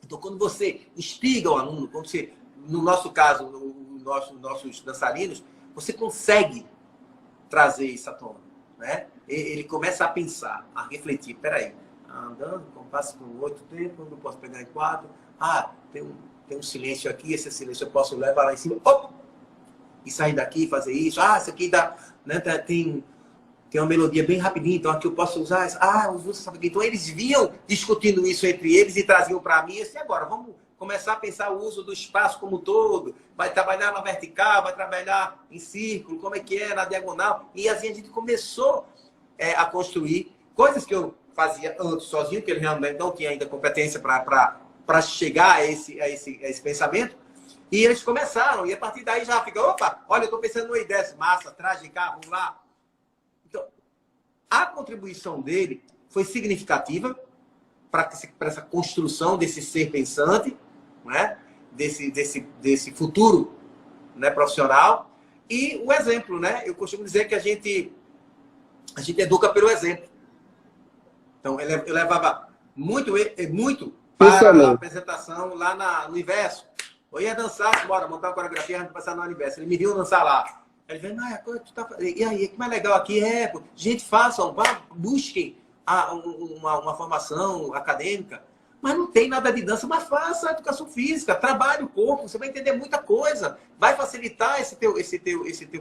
Então, quando você instiga o aluno, quando você, no nosso caso, nossos dançarinos, você consegue trazer isso à tona. Né? Ele começa a pensar, a refletir. Peraí, andando, compasso com o outro tempo, não posso pegar em quatro. Ah, tem um silêncio aqui, esse silêncio eu posso levar lá em cima. Oh! E sair daqui e fazer isso. Ah, isso aqui dá, né, tem uma melodia bem rapidinho, então aqui eu posso usar. Ah, eu uso essa aqui. Então eles vinham discutindo isso entre eles e traziam para mim. E agora, vamos começar a pensar o uso do espaço como um todo. Vai trabalhar na vertical, vai trabalhar em círculo, como é que é, na diagonal. E assim a gente começou a construir coisas que eu fazia antes sozinho, que ele realmente não tinha ainda competência para chegar a esse pensamento. E eles começaram, e a partir daí já fica, opa, olha, eu estou pensando numa ideia, massa, traz de cá, vamos lá. Então, a contribuição dele foi significativa para essa construção desse ser pensante, né? desse futuro, né, profissional. E o exemplo, né? Eu costumo dizer que a gente educa pelo exemplo. Então, eu levava muito para a apresentação lá no Universo. Eu ia dançar, bora montar uma coreografia, a gente passar no Universo. Ele me viu dançar lá. Ele veio, tu tá fazendo? E aí, que mais legal aqui é, gente, façam, busquem uma formação acadêmica, mas não tem nada de dança, mas faça a educação física, trabalhe o corpo, você vai entender muita coisa, vai facilitar esse teu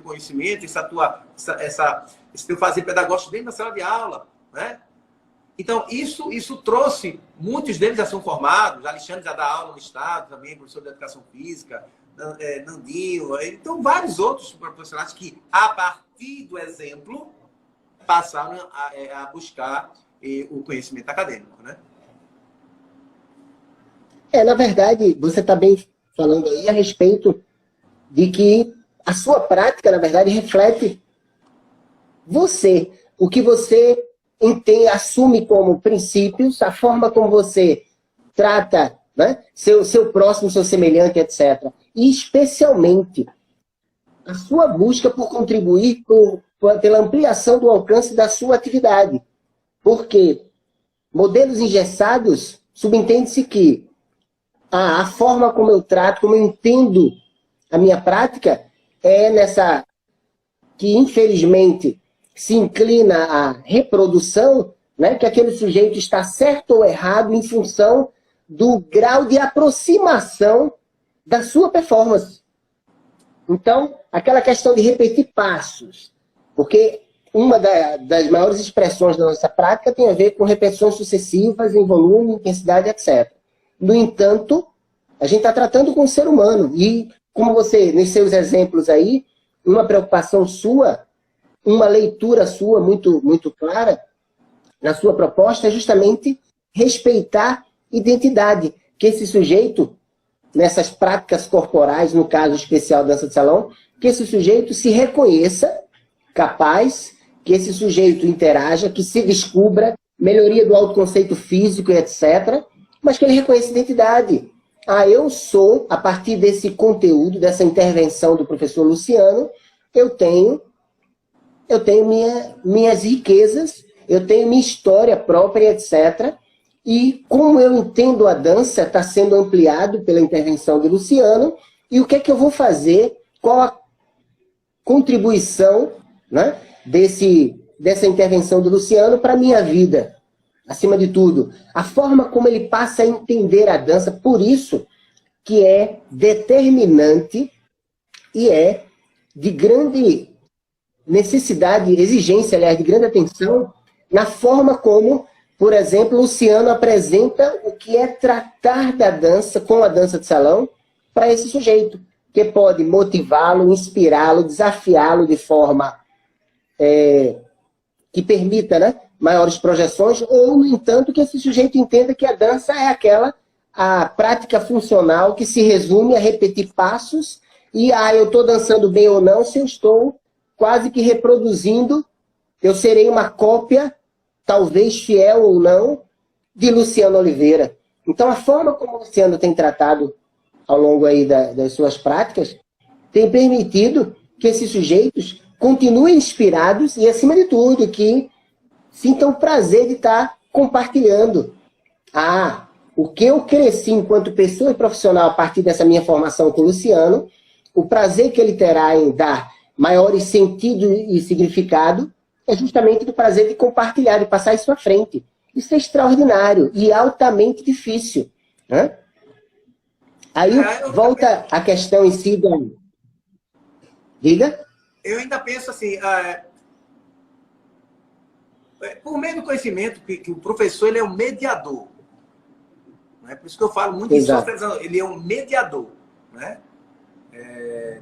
conhecimento, esse teu fazer pedagógico dentro da sala de aula, né? Então, isso trouxe, muitos deles já são formados, Alexandre já dá aula no Estado também, professor de educação física, Nandinho, então vários outros profissionais que, a partir do exemplo, passaram a buscar o conhecimento acadêmico, né? Na verdade, você está bem falando aí a respeito de que a sua prática, na verdade, reflete você, o que você assume como princípios, a forma como você trata, né, seu próximo, seu semelhante, etc. E, especialmente, a sua busca por contribuir pela ampliação do alcance da sua atividade. Porque modelos engessados, subentende-se que a forma como eu trato, como eu entendo a minha prática, é nessa que, infelizmente, se inclina à reprodução, né, que aquele sujeito está certo ou errado em função do grau de aproximação da sua performance. Então, aquela questão de repetir passos, porque uma das maiores expressões da nossa prática tem a ver com repetições sucessivas em volume, intensidade, etc. No entanto, a gente está tratando com o ser humano. E, como você, nos seus exemplos aí, uma preocupação sua, uma leitura sua muito, muito clara, na sua proposta, é justamente respeitar identidade. Que esse sujeito, nessas práticas corporais, no caso especial da dança de salão, que esse sujeito se reconheça capaz, que esse sujeito interaja, que se descubra, melhoria do autoconceito físico e etc., mas que ele reconheça identidade. Eu sou, a partir desse conteúdo, dessa intervenção do professor Luciano, eu tenho minhas riquezas, eu tenho minha história própria, etc., e como eu entendo a dança está sendo ampliado pela intervenção do Luciano, e o que é que eu vou fazer, qual a contribuição, né, dessa intervenção do Luciano para a minha vida, acima de tudo. A forma como ele passa a entender a dança, por isso, que é determinante e é de grande necessidade, exigência, aliás, de grande atenção na forma como, por exemplo, Luciano apresenta o que é tratar da dança com a dança de salão para esse sujeito, que pode motivá-lo, inspirá-lo, desafiá-lo de forma que permita, né, maiores projeções, ou, no entanto, que esse sujeito entenda que a dança é a prática funcional que se resume a repetir passos e, eu estou dançando bem ou não, se eu estou quase que reproduzindo, eu serei uma cópia, talvez fiel ou não, de Luciano Oliveira. Então, a forma como o Luciano tem tratado ao longo aí das suas práticas tem permitido que esses sujeitos continuem inspirados e, acima de tudo, que sintam o prazer de estar compartilhando. O que eu cresci enquanto pessoa e profissional a partir dessa minha formação com o Luciano, o prazer que ele terá em dar maiores sentido e significado é justamente do prazer de compartilhar, de passar isso à frente. Isso é extraordinário e altamente difícil, né? Aí volta a questão em si da... Diga? Eu ainda penso assim, por meio do conhecimento, que o professor ele é um mediador. Né? Por isso que eu falo muito em socialização. Ele é um mediador. Né? É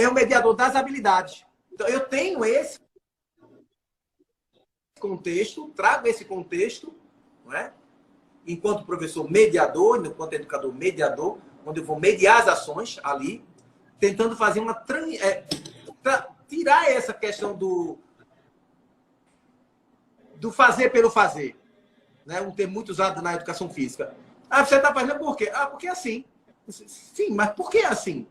o mediador das habilidades. Então, eu tenho esse contexto, trago esse contexto, não é? Enquanto professor mediador, enquanto educador mediador, onde eu vou mediar as ações ali, tentando fazer tirar essa questão do fazer pelo fazer. Né? Um termo muito usado na educação física. Você está fazendo por quê? Porque é assim. Sim, mas por que assim?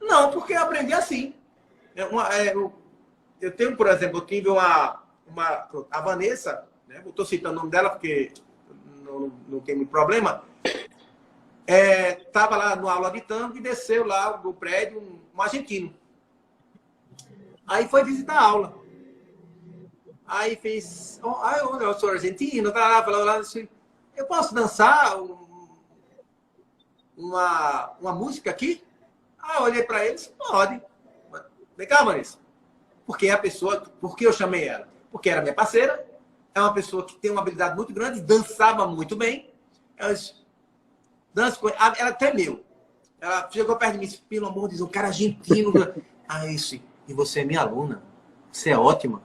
Não, porque eu aprendi assim. Eu tenho, por exemplo, eu tive a Vanessa, né? Eu estou citando o nome dela porque não tem muito problema. Estava lá na aula de tango e desceu lá do prédio um argentino. Aí foi visitar a aula. Aí fez... eu sou argentino, tá lá, falou lá assim, eu posso dançar uma música aqui? Eu olhei para eles, pode. Vem cá, Vanessa. Porque eu chamei ela? Porque era minha parceira, é uma pessoa que tem uma habilidade muito grande, dançava muito bem. Ela até meu. Ela chegou perto de mim e disse, pelo amor de Deus, um cara argentino. Isso. E você é minha aluna. Você é ótima.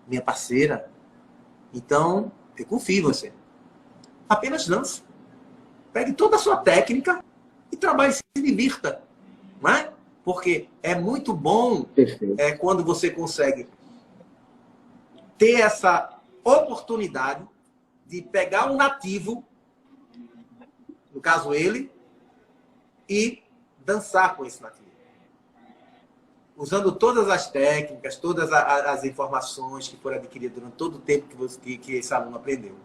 Minha parceira. Então, eu confio em você. Apenas dança. Pegue toda a sua técnica e trabalhe, se divirta. Não é? Porque é muito bom quando você consegue ter essa oportunidade de pegar um nativo, no caso ele, e dançar com esse nativo. Usando todas as técnicas, todas as informações que foram adquiridas durante todo o tempo que esse aluno aprendeu.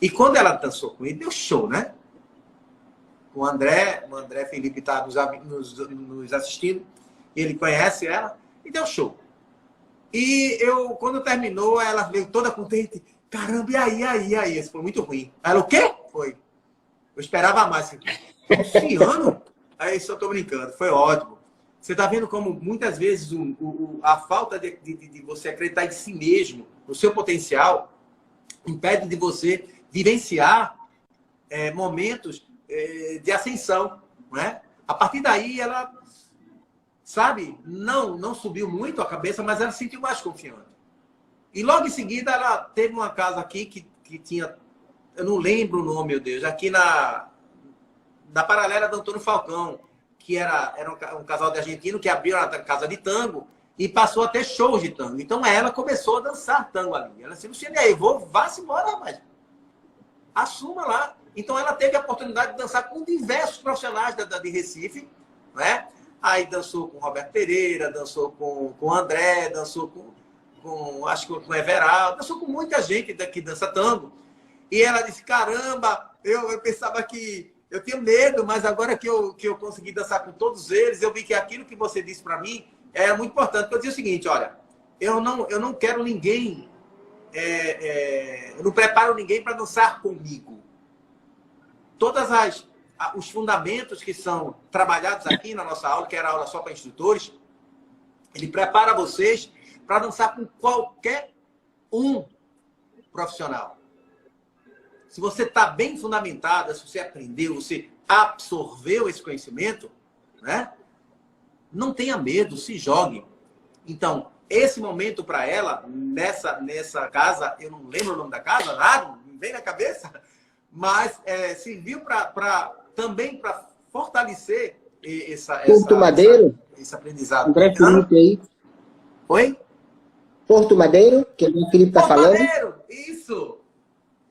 E quando ela dançou com ele, deu show, né? O André Felipe está nos assistindo, ele conhece ela, e deu show. E quando terminou, ela veio toda contente. Caramba, e aí? Isso foi muito ruim. Ela, o quê? Foi. Eu esperava mais. Luciano? Aí só estou brincando, foi ótimo. Você está vendo como muitas vezes a falta de você acreditar em si mesmo, no seu potencial, impede de você vivenciar momentos de ascensão. Não é? A partir daí, ela, sabe, não subiu muito a cabeça, mas ela se sentiu mais confiante. E logo em seguida, ela teve uma casa aqui que tinha, eu não lembro o nome, meu Deus, aqui na paralela do Antônio Falcão, que era um casal de argentino que abriu a casa de tango e passou a ter shows de tango. Então ela começou a dançar tango ali. Ela disse, Luciane, aí, vá-se embora, rapaz. Assuma lá. Então ela teve a oportunidade de dançar com diversos profissionais de Recife, né? Aí dançou com Roberto Pereira, dançou com o André, dançou acho que com o Everaldo, dançou com muita gente que dança tango. E ela disse, caramba, eu pensava que eu tenho medo, mas agora que eu consegui dançar com todos eles, eu vi que aquilo que você disse para mim é muito importante. Eu dizia o seguinte, olha, eu não quero ninguém eu não preparo ninguém para dançar comigo. Os fundamentos que são trabalhados aqui na nossa aula, que era aula só para instrutores, ele prepara vocês para dançar com qualquer um profissional. Se você está bem fundamentada, se você aprendeu, você absorveu esse conhecimento, né? Não tenha medo, se jogue. Então, esse momento para ela, nessa casa, eu não lembro o nome da casa, nada, não vem na cabeça, mas serviu também para fortalecer esse aprendizado. André Felipe aí. Oi? Porto Madeiro, que o Felipe está falando. Porto Madeiro, isso!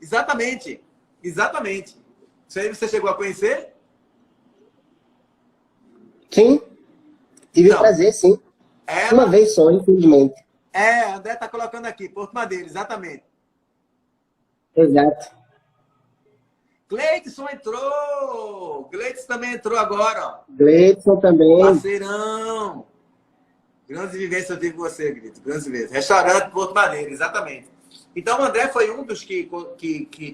Exatamente. Exatamente. Isso aí você chegou a conhecer? Sim. Tive o prazer, sim. Uma vez só, infelizmente. André está colocando aqui, Porto Madeiro, exatamente. Exato. Gleidson entrou! Gleidson também entrou agora, ó. Gleidson também. Parceirão! Grandes vivências eu tive com você, Gleidson. Grandes vivências. Restaurante Porto Madeiro, exatamente. Então, o André foi um dos que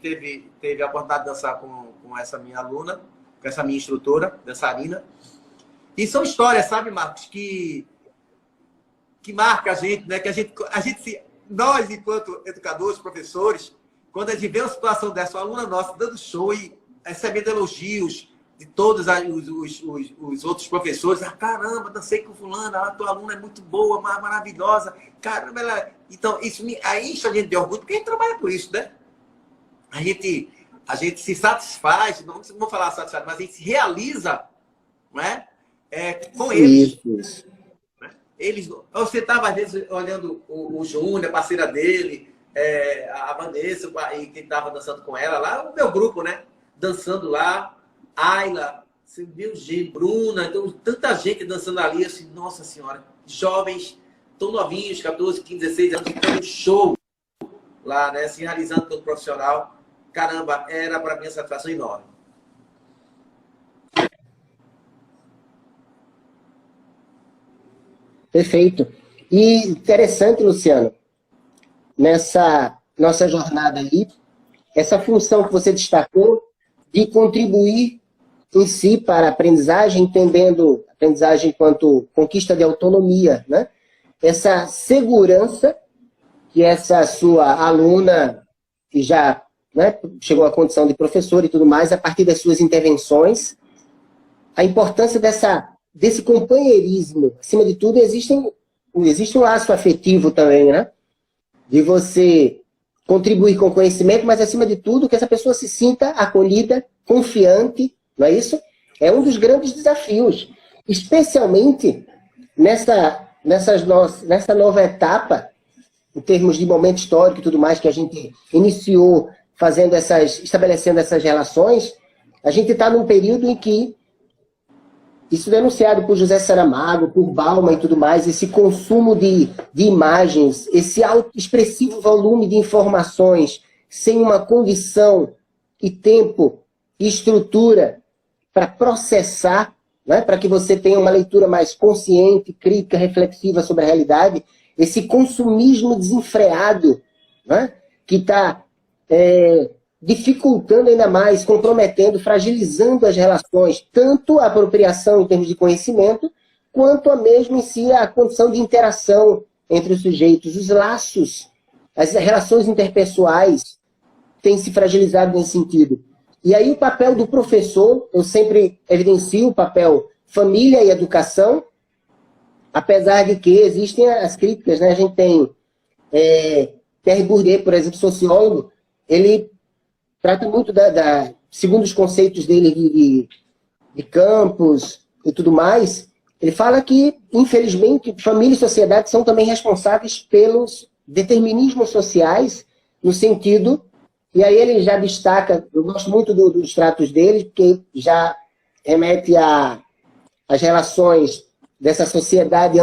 teve a oportunidade de dançar com essa minha aluna, com essa minha instrutora, dançarina. E são histórias, sabe, Marcos, que marca a gente, né? Que nós, enquanto educadores, professores, quando a gente vê uma situação dessa, uma aluna nossa dando show e recebendo elogios de todos os outros professores, caramba, dancei com fulana, a tua aluna é muito boa, maravilhosa, caramba, ela... Então, isso aí enche a gente de orgulho, porque a gente trabalha por isso, né? A gente se satisfaz, não vou falar satisfaz, mas a gente se realiza, não é? Com eles. Isso. Você estava, às vezes, olhando o Júnior, a parceira dele, a Vanessa, e quem estava dançando com ela lá, o meu grupo, né? Dançando lá, Ayla, você viu, Bruna, então, tanta gente dançando ali, assim, nossa senhora, jovens, tão novinhos, 14, 15, 16 anos, ficando show lá, né? Se realizando como profissional. Caramba, era para mim uma satisfação enorme. Perfeito. E interessante, Luciano, nessa nossa jornada aí, essa função que você destacou de contribuir em si para a aprendizagem, entendendo a aprendizagem enquanto conquista de autonomia, né? Essa segurança que essa sua aluna, que já, né, chegou à condição de professor e tudo mais, a partir das suas intervenções, a importância desse companheirismo. Acima de tudo, existe um laço afetivo também, né? De você contribuir com conhecimento, mas, acima de tudo, que essa pessoa se sinta acolhida, confiante, não é isso? É um dos grandes desafios, especialmente nessa nova etapa, em termos de momento histórico e tudo mais, que a gente iniciou estabelecendo essas relações. A gente está num período em que, isso denunciado por José Saramago, por Bauman e tudo mais, esse consumo de imagens, esse expressivo volume de informações, sem uma condição e tempo e estrutura para processar, né, para que você tenha uma leitura mais consciente, crítica, reflexiva sobre a realidade, esse consumismo desenfreado, né, que está dificultando ainda mais, comprometendo, fragilizando as relações, tanto a apropriação em termos de conhecimento, quanto a mesmo em si a condição de interação entre os sujeitos. Os laços, as relações interpessoais têm se fragilizado nesse sentido. E aí o papel do professor, eu sempre evidencio o papel família e educação, apesar de que existem as críticas, né? A gente tem Pierre Bourdieu, por exemplo, sociólogo, ele trata muito segundo os conceitos dele de campos e tudo mais, ele fala que, infelizmente, família e sociedade são também responsáveis pelos determinismos sociais, no sentido, e aí ele já destaca, eu gosto muito dos tratos dele, porque já remete às relações dessa sociedade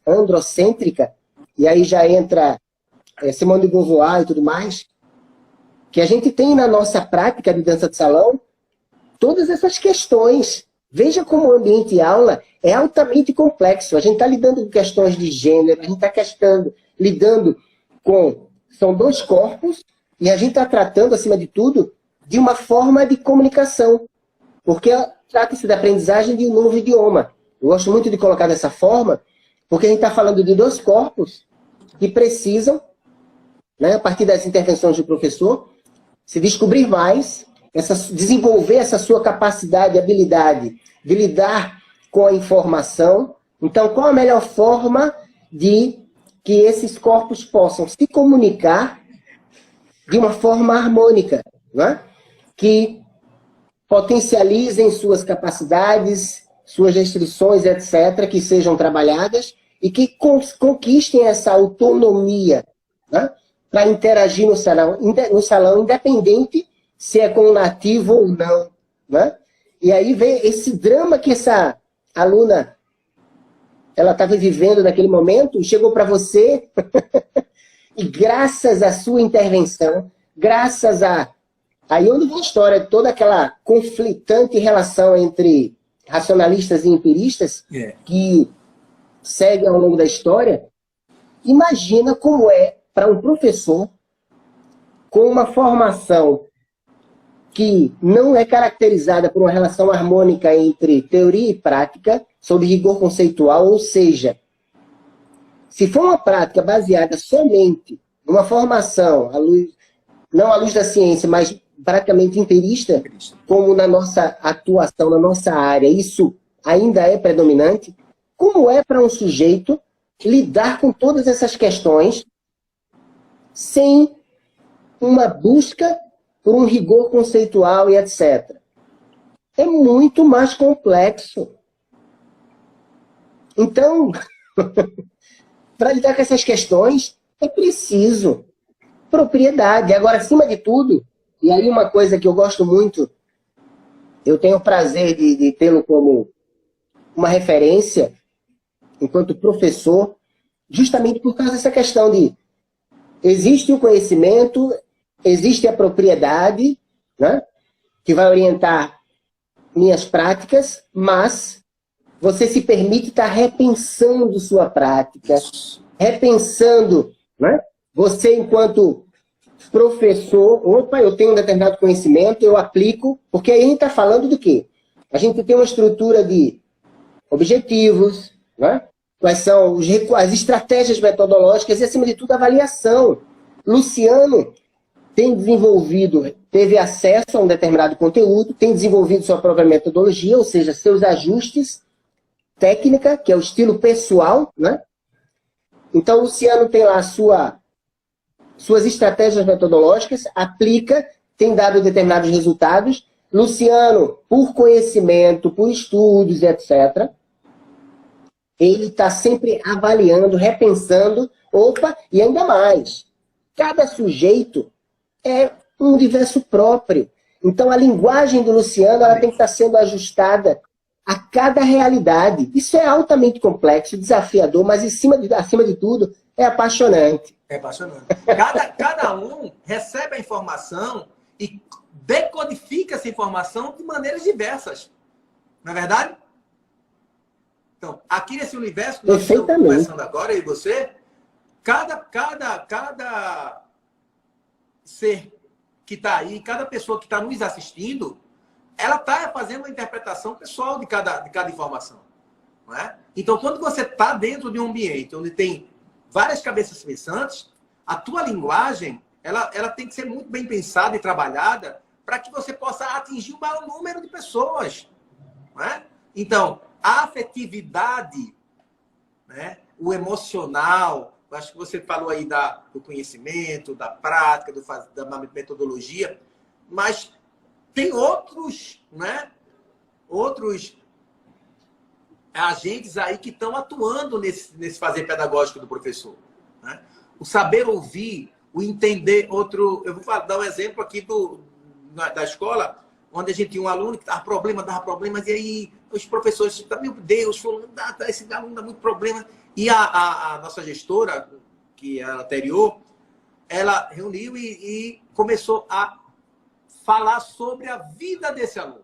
androcêntrica, e aí já entra Simone de Beauvoir e tudo mais, que a gente tem na nossa prática de dança de salão todas essas questões. Veja como o ambiente aula é altamente complexo. A gente está lidando com questões de gênero, a gente está lidando com são dois corpos e a gente está tratando, acima de tudo, de uma forma de comunicação. Porque trata-se da aprendizagem de um novo idioma. Eu gosto muito de colocar dessa forma, porque a gente está falando de dois corpos que precisam, né, a partir das intervenções do professor, se descobrir mais, desenvolver essa sua capacidade, habilidade de lidar com a informação. Então, qual a melhor forma de que esses corpos possam se comunicar de uma forma harmônica, né? Que potencializem suas capacidades, suas restrições, etc., que sejam trabalhadas e que conquistem essa autonomia, né? Para interagir no salão, independente se é com o nativo ou não, né? E aí vem esse drama que essa aluna ela estava vivendo naquele momento, chegou para você e graças à sua intervenção, graças a... Aí onde vem a história, toda aquela conflitante relação entre racionalistas e empiristas que segue ao longo da história. Imagina como é para um professor com uma formação que não é caracterizada por uma relação harmônica entre teoria e prática, sob rigor conceitual, ou seja, se for uma prática baseada somente numa formação, não à luz da ciência, mas praticamente empirista, como na nossa atuação, na nossa área, isso ainda é predominante, como é para um sujeito lidar com todas essas questões sem uma busca por um rigor conceitual e etc. É muito mais complexo. Então, para lidar com essas questões, é preciso propriedade. Agora, acima de tudo, e aí uma coisa que eu gosto muito, eu tenho o prazer de tê-lo como uma referência, enquanto professor, justamente por causa dessa questão de existe o conhecimento, existe a propriedade, né, que vai orientar minhas práticas, mas você se permite estar repensando sua prática, repensando, né, você enquanto professor, opa, eu tenho um determinado conhecimento, eu aplico, porque aí a gente está falando do quê? A gente tem uma estrutura de objetivos, né? Quais são as estratégias metodológicas e, acima de tudo, a avaliação. Luciano tem desenvolvido, teve acesso a um determinado conteúdo, tem desenvolvido sua própria metodologia, ou seja, seus ajustes, técnica, que é o estilo pessoal, né? Então, o Luciano tem lá suas estratégias metodológicas, aplica, tem dado determinados resultados. Luciano, por conhecimento, por estudos, etc., ele está sempre avaliando, repensando, opa, e ainda mais. Cada sujeito é um universo próprio. Então, a linguagem do Luciano ela tem que estar sendo ajustada a cada realidade. Isso é altamente complexo, desafiador, mas acima de tudo, é apaixonante. É apaixonante. Cada um recebe a informação e decodifica essa informação de maneiras diversas. Não é verdade? Então, aqui nesse universo que nós estamos conversando agora, eu e você, cada ser que está aí, cada pessoa que está nos assistindo, ela está fazendo uma interpretação pessoal de cada informação. Não é? Então, quando você está dentro de um ambiente onde tem várias cabeças pensantes, a tua linguagem ela tem que ser muito bem pensada e trabalhada para que você possa atingir o maior número de pessoas. Não é? Então, a afetividade, né? O emocional, acho que você falou aí do conhecimento, da prática, da metodologia, mas tem outros, né? Outros agentes aí que estão atuando nesse fazer pedagógico do professor. Né? O saber ouvir, o entender outro... Eu vou dar um exemplo aqui da escola, onde a gente tinha um aluno que dava problemas, e aí os professores, meu Deus, esse aluno dá muito problema. E a nossa gestora, que é a anterior, ela reuniu e começou a falar sobre a vida desse aluno.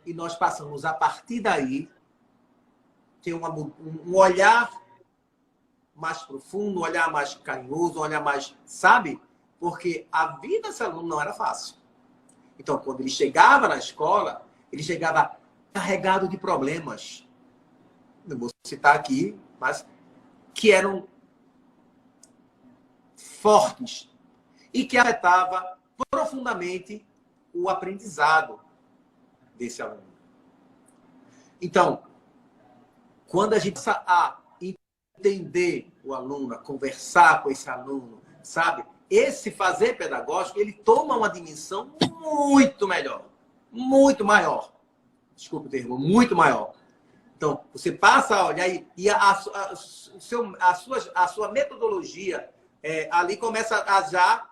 E nós passamos, a partir daí, ter um olhar mais profundo, um olhar mais carinhoso, um olhar mais, sabe? Porque a vida desse aluno não era fácil. Então, quando ele chegava na escola, ele chegava carregado de problemas. Não vou citar aqui, mas que eram fortes e que afetava profundamente o aprendizado desse aluno. Então, quando a gente passa a entender o aluno, a conversar com esse aluno, sabe? Esse fazer pedagógico, ele toma uma dimensão muito melhor, muito maior. Desculpa o termo, muito maior. Então, você passa a olhar e a sua metodologia ali começa a já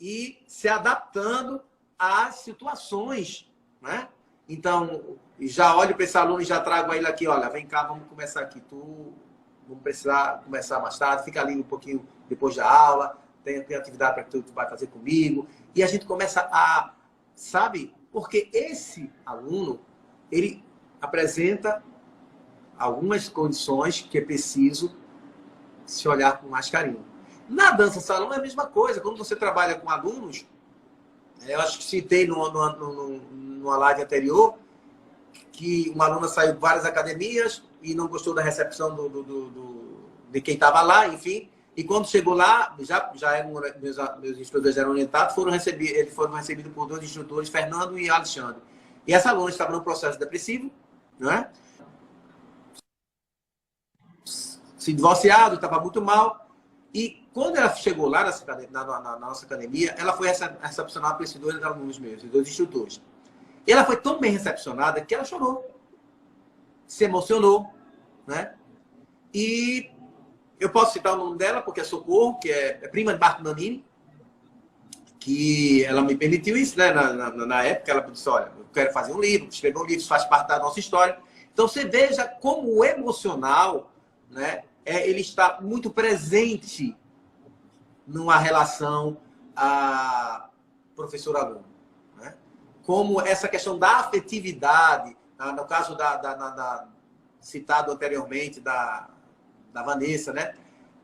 ir se adaptando às situações, né? Então, já olho para esse aluno e já trago ele aqui, olha, vem cá, vamos começar aqui. Vamos precisar começar mais tarde, fica ali um pouquinho depois da aula, tem atividade para que tu vai fazer comigo. E a gente começa a, sabe? Porque esse aluno, ele apresenta algumas condições que é preciso se olhar com mais carinho. Na dança salão é a mesma coisa. Quando você trabalha com alunos, eu acho que citei numa live anterior, que uma aluna saiu de várias academias e não gostou da recepção de quem estava lá, enfim. E quando chegou lá, meus instrutores eram orientados, eles foram recebidos por dois instrutores, Fernando e Alexandre. E essa aluna estava num processo depressivo, não é? Se divorciado, estava muito mal. E quando ela chegou lá na nossa academia, ela foi recepcionada por esses dois alunos meus, esses dois instrutores. E ela foi tão bem recepcionada que ela chorou, se emocionou, né? E eu posso citar o nome dela, porque é Socorro, que é prima de Marco Nanini, que ela me permitiu isso, né? Na época, ela disse, olha, eu quero fazer um livro, escrever um livro, isso faz parte da nossa história. Então, você veja como o emocional, né? Ele está muito presente numa relação professor-aluno. Né? Como essa questão da afetividade, no caso citado anteriormente da Vanessa, né?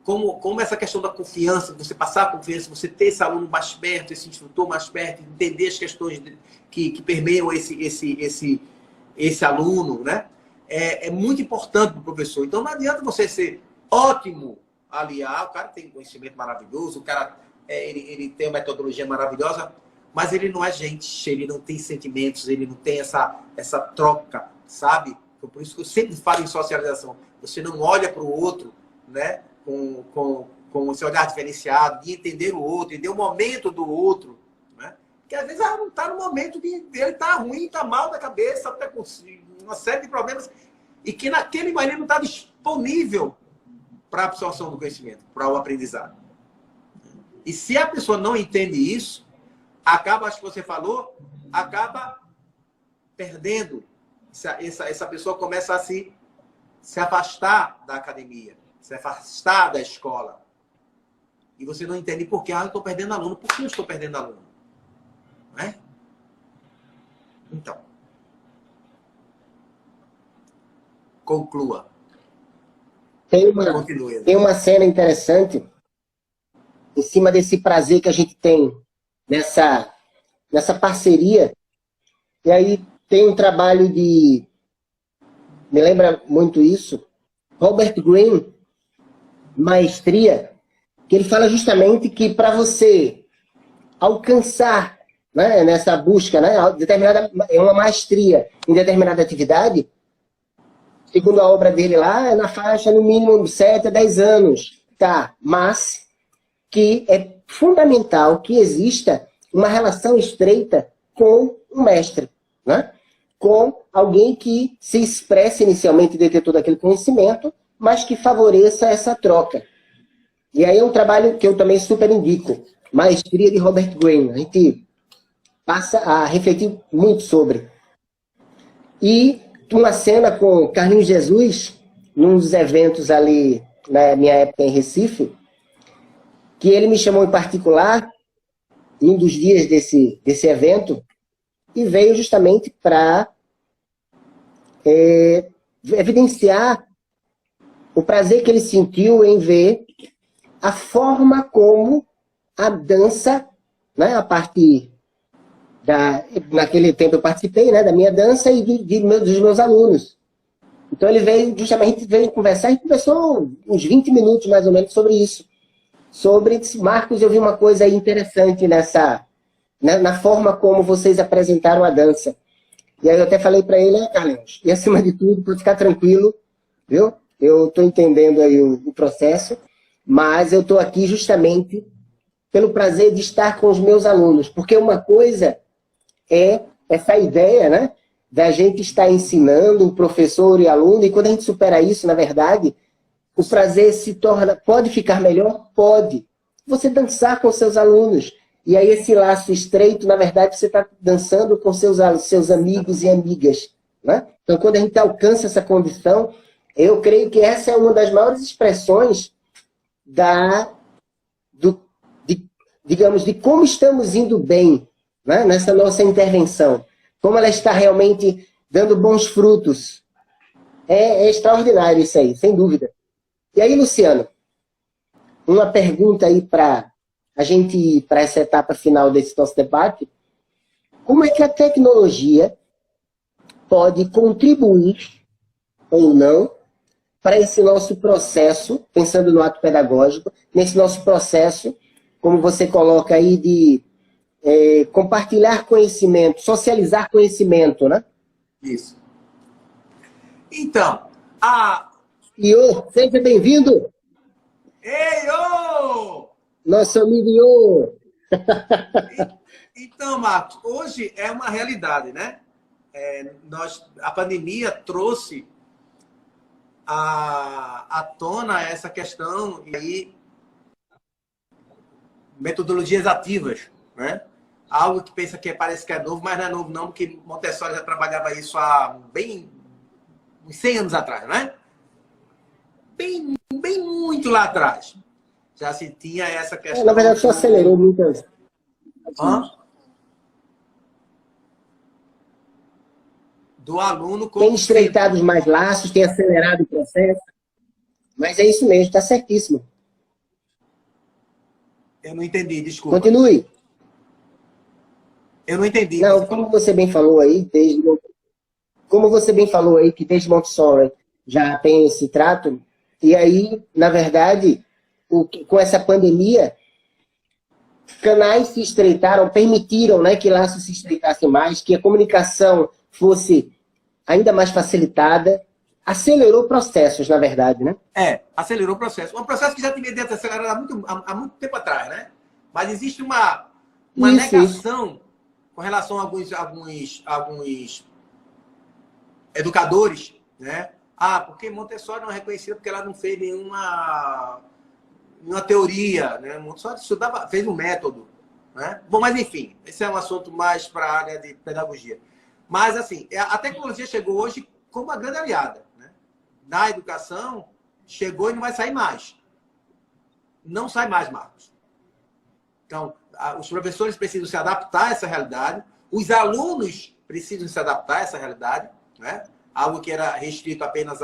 Como essa questão da confiança, você passar a confiança, você ter esse aluno mais perto, esse instrutor mais perto, entender as questões que permeiam esse aluno, né? É muito importante para o professor. Então, não adianta você ser ótimo aliar, o cara tem conhecimento maravilhoso, o cara ele tem uma metodologia maravilhosa, mas ele não é gente, ele não tem sentimentos, ele não tem essa troca, sabe? Então, por isso que eu sempre falo em socialização. Você não olha para o outro, né? Com esse olhar diferenciado, de entender o outro, entender o momento do outro, né? Porque às vezes não está no momento dele está ruim, está mal da cabeça, está com uma série de problemas, e que naquele momento não está disponível para a absorção do conhecimento, para o aprendizado. E se a pessoa não entende isso, acaba, acho que você falou, acaba perdendo. Essa pessoa começa a se afastar da academia, se afastar da escola. E você não entende por que eu estou perdendo aluno. Por que eu estou perdendo aluno? Não é? Então, conclua. Tem uma cena interessante em cima desse prazer que a gente tem nessa parceria. E aí tem um trabalho me lembra muito isso, Robert Greene, Maestria, que ele fala justamente que para você alcançar, né, nessa busca, né, é uma maestria em determinada atividade, segundo a obra dele lá, é na faixa no mínimo de 7 a 10 anos. Tá, mas que é fundamental que exista uma relação estreita com o mestre, né? Com alguém que se expresse inicialmente de ter todo aquele conhecimento, mas que favoreça essa troca. E aí é um trabalho que eu também super indico, Maestria de Robert Greene. A gente passa a refletir muito sobre. E uma cena com Carlinhos Jesus, num dos eventos ali, na minha época em Recife, que ele me chamou em particular, em um dos dias desse evento, e veio justamente para evidenciar o prazer que ele sentiu em ver a forma como a dança, né, a partir naquele tempo eu participei, né, da minha dança e dos meus alunos. Então ele veio, justamente veio conversar e conversou uns 20 minutos mais ou menos sobre isso. Sobre, Marcos, eu vi uma coisa interessante na forma como vocês apresentaram a dança. E aí eu até falei para ele, Carlinhos, e acima de tudo, para ficar tranquilo, viu? Eu estou entendendo aí o processo, mas eu estou aqui justamente pelo prazer de estar com os meus alunos, porque uma coisa é essa ideia, né, da gente estar ensinando o professor e aluno, e quando a gente supera isso, na verdade, o prazer se torna, pode ficar melhor? Pode. Você dançar com seus alunos. E aí esse laço estreito, na verdade, você está dançando com seus amigos e amigas. Né? Então, quando a gente alcança essa condição, eu creio que essa é uma das maiores expressões digamos, de como estamos indo bem, né, nessa nossa intervenção. Como ela está realmente dando bons frutos. É extraordinário isso aí, sem dúvida. E aí, Luciano, uma pergunta aí para a gente ir para essa etapa final desse nosso debate. Como é que a tecnologia pode contribuir ou não para esse nosso processo, pensando no ato pedagógico, nesse nosso processo, como você coloca aí, de compartilhar conhecimento, socializar conhecimento, né? Isso. Então, Iô, seja bem-vindo! Ei, ô! Nosso amigo Iô! Então, Marcos, hoje é uma realidade, né? A pandemia trouxe à tona essa questão e aí metodologias ativas, né? Algo que pensa que parece que é novo, mas não é novo não, porque Montessori já trabalhava isso há uns 100 anos atrás, né? Bem muito lá atrás. Já se tinha essa questão. Na verdade, só acelerou muitas. Do aluno como tem estreitado mais laços, tem acelerado o processo. Mas é isso mesmo, está certíssimo. Eu não entendi, desculpa. Continue. Eu não entendi. Não, como você bem falou aí, que desde Montessori já tem esse trato, e aí, na verdade, com essa pandemia, canais se estreitaram, permitiram, né, que laços se estreitassem mais, que a comunicação fosse ainda mais facilitada, acelerou processos, na verdade, né? Acelerou o processo. Um processo que já tinha sido acelerado há muito tempo atrás, né? Mas existe uma negação com relação a alguns educadores, né? Porque Montessori não é reconhecida porque ela não fez nenhuma teoria, né? Montessori fez um método, né? Bom, mas enfim, esse é um assunto mais para a área de pedagogia. Mas, assim, a tecnologia chegou hoje como uma grande aliada, né? Na educação, chegou e não vai sair mais. Não sai mais, Marcos. Então, os professores precisam se adaptar a essa realidade, os alunos precisam se adaptar a essa realidade, né? Algo que era restrito apenas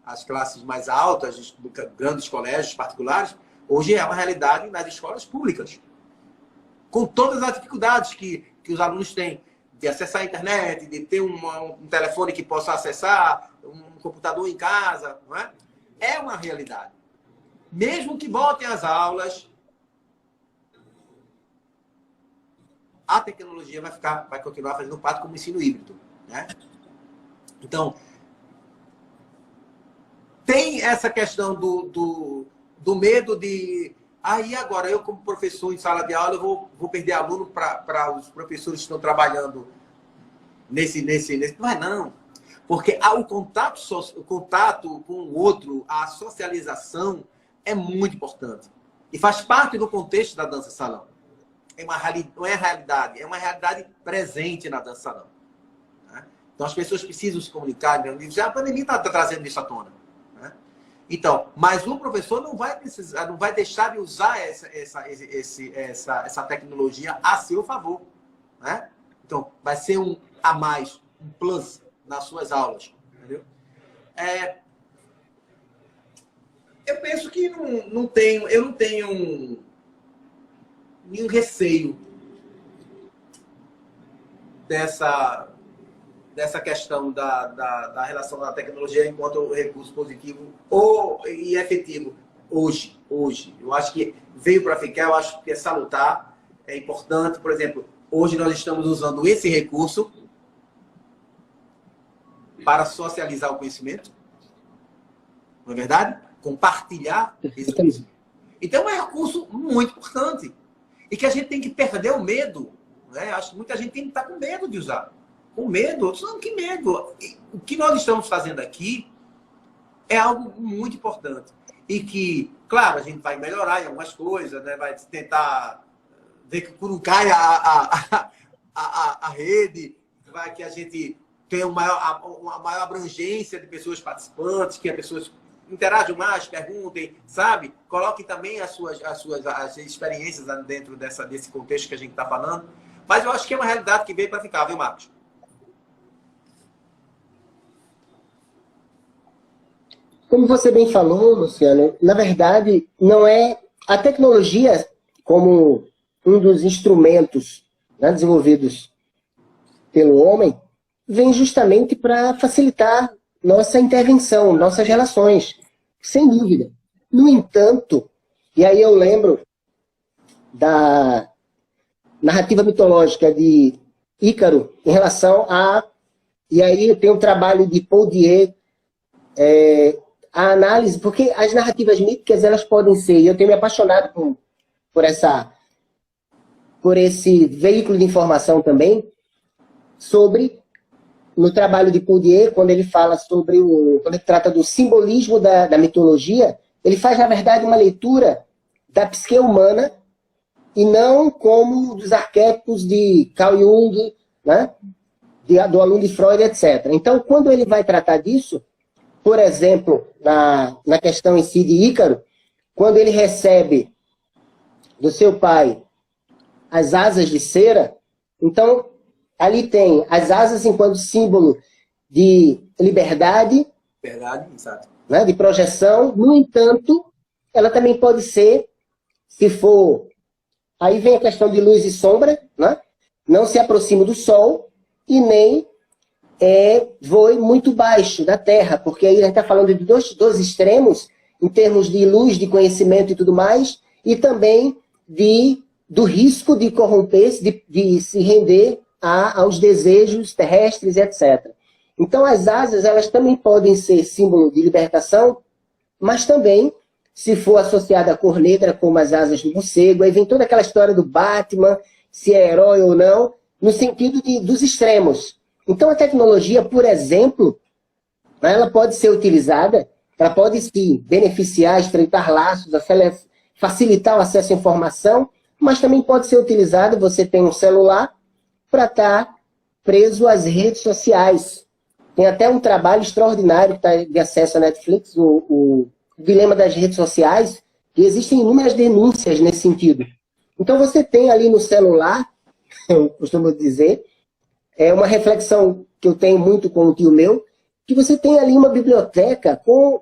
às classes mais altas, dos grandes colégios particulares, hoje é uma realidade nas escolas públicas. Com todas as dificuldades que os alunos têm de acessar a internet, de ter um telefone que possa acessar, um computador em casa, não é? É uma realidade. Mesmo que voltem às aulas, a tecnologia vai continuar fazendo parte como ensino híbrido, né? Então, tem essa questão do medo de... Aí agora, eu como professor em sala de aula, eu vou perder aluno para os professores que estão trabalhando nesse... Mas não. Porque o contato com o outro, a socialização é muito importante. E faz parte do contexto da dança salão. Não é realidade, é uma realidade presente na dança salão. Né? Então as pessoas precisam se comunicar. Já a pandemia está trazendo isso à tona. Né? Então, mas o professor não vai deixar de usar essa tecnologia a seu favor. Né? Então, vai ser um a mais, um plus nas suas aulas. Entendeu? Eu penso que eu não tenho nenhum receio dessa questão da relação da tecnologia enquanto recurso positivo e efetivo hoje. Eu acho que veio para ficar, eu acho que é salutar, é importante. Por exemplo, hoje nós estamos usando esse recurso para socializar o conhecimento, não é verdade? Compartilhar esse conhecimento. Então é um recurso muito importante e que a gente tem que perder o medo, né? Acho que muita gente tem que estar com medo de usar. Com medo? Não, que medo? O que nós estamos fazendo aqui é algo muito importante. E que, claro, a gente vai melhorar em algumas coisas, né? Vai tentar ver que não cai a rede, vai que a gente tenha uma maior abrangência de pessoas participantes, que as pessoas interajam mais, perguntem, sabe? Coloquem também as experiências dentro desse contexto que a gente está falando. Mas eu acho que é uma realidade que veio para ficar, viu, Marcos? Como você bem falou, Luciano, na verdade, não é a tecnologia como um dos instrumentos, né, desenvolvidos pelo homem, vem justamente para facilitar nossa intervenção, nossas relações, sem dúvida. No entanto, e aí eu lembro da narrativa mitológica de Ícaro em relação a... E aí tem um trabalho de Paul Dier, a análise, porque as narrativas míticas, elas podem ser, e eu tenho me apaixonado por esse veículo de informação também, no trabalho de Paul Dier, quando ele fala quando ele trata do simbolismo da mitologia, ele faz, na verdade, uma leitura da psique humana e não como dos arquétipos de Carl Jung, né? Do aluno de Freud, etc. Então, quando ele vai tratar disso, por exemplo, na questão em si de Ícaro, quando ele recebe do seu pai as asas de cera, então ali tem as asas enquanto símbolo de liberdade, exato. Né, de projeção. No entanto, ela também pode ser, se for... Aí vem a questão de luz e sombra, né? Não se aproxima do sol e nem voe muito baixo da Terra, porque aí a gente está falando de dois extremos, em termos de luz, de conhecimento e tudo mais, e também do risco de corromper-se, de se render aos desejos terrestres, etc. Então, as asas, elas também podem ser símbolo de libertação, mas também, se for associada à cor negra, como as asas do morcego, aí vem toda aquela história do Batman, se é herói ou não, no sentido dos extremos. Então, a tecnologia, por exemplo, ela pode ser utilizada, ela pode se beneficiar, estreitar laços, facilitar o acesso à informação, mas também pode ser utilizada, você tem um celular, para estar preso às redes sociais. Tem até um trabalho extraordinário que está de acesso à Netflix, o dilema das redes sociais, e existem inúmeras denúncias nesse sentido. Então, você tem ali no celular, eu costumo dizer, é uma reflexão que eu tenho muito com o tio meu, que você tem ali uma biblioteca com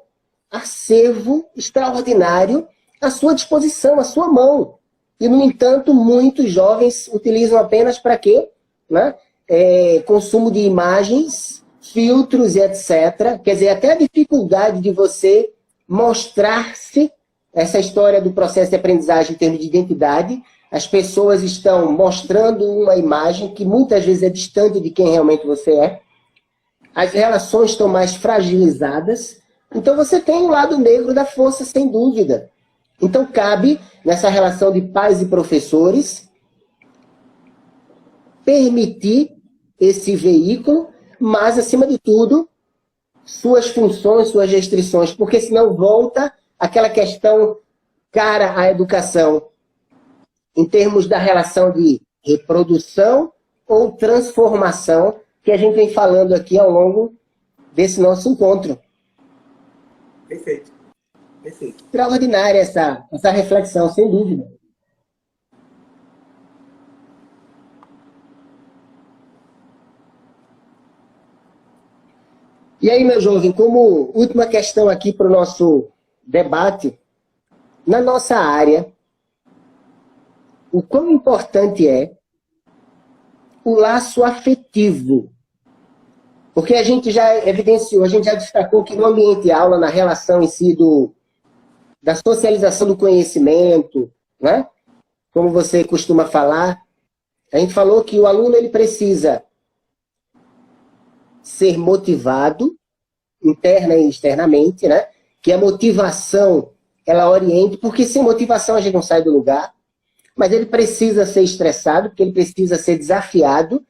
acervo extraordinário à sua disposição, à sua mão. E, no entanto, muitos jovens utilizam apenas para quê? Né? Consumo de imagens, filtros e etc. Quer dizer, até a dificuldade de você mostrar-se, essa história do processo de aprendizagem em termos de identidade, as pessoas estão mostrando uma imagem que muitas vezes é distante de quem realmente você é. As relações estão mais fragilizadas. Então você tem o lado negro da força, sem dúvida. Então cabe, nessa relação de pais e professores, permitir esse veículo, mas, acima de tudo, suas funções, suas restrições, porque senão volta aquela questão cara à educação, em termos da relação de reprodução ou transformação, que a gente vem falando aqui ao longo desse nosso encontro. Perfeito. Perfeito. Extraordinária essa reflexão, sem dúvida. E aí, meu jovem, como última questão aqui para o nosso debate na nossa área o quão importante é o laço afetivo. Porque a gente já evidenciou, a gente já destacou que no ambiente de aula, na relação em si da socialização do conhecimento, né? Como você costuma falar, a gente falou que o aluno ele precisa ser motivado, interna e externamente, né? Que a motivação, ela oriente, porque sem motivação a gente não sai do lugar, mas ele precisa ser estressado, porque ele precisa ser desafiado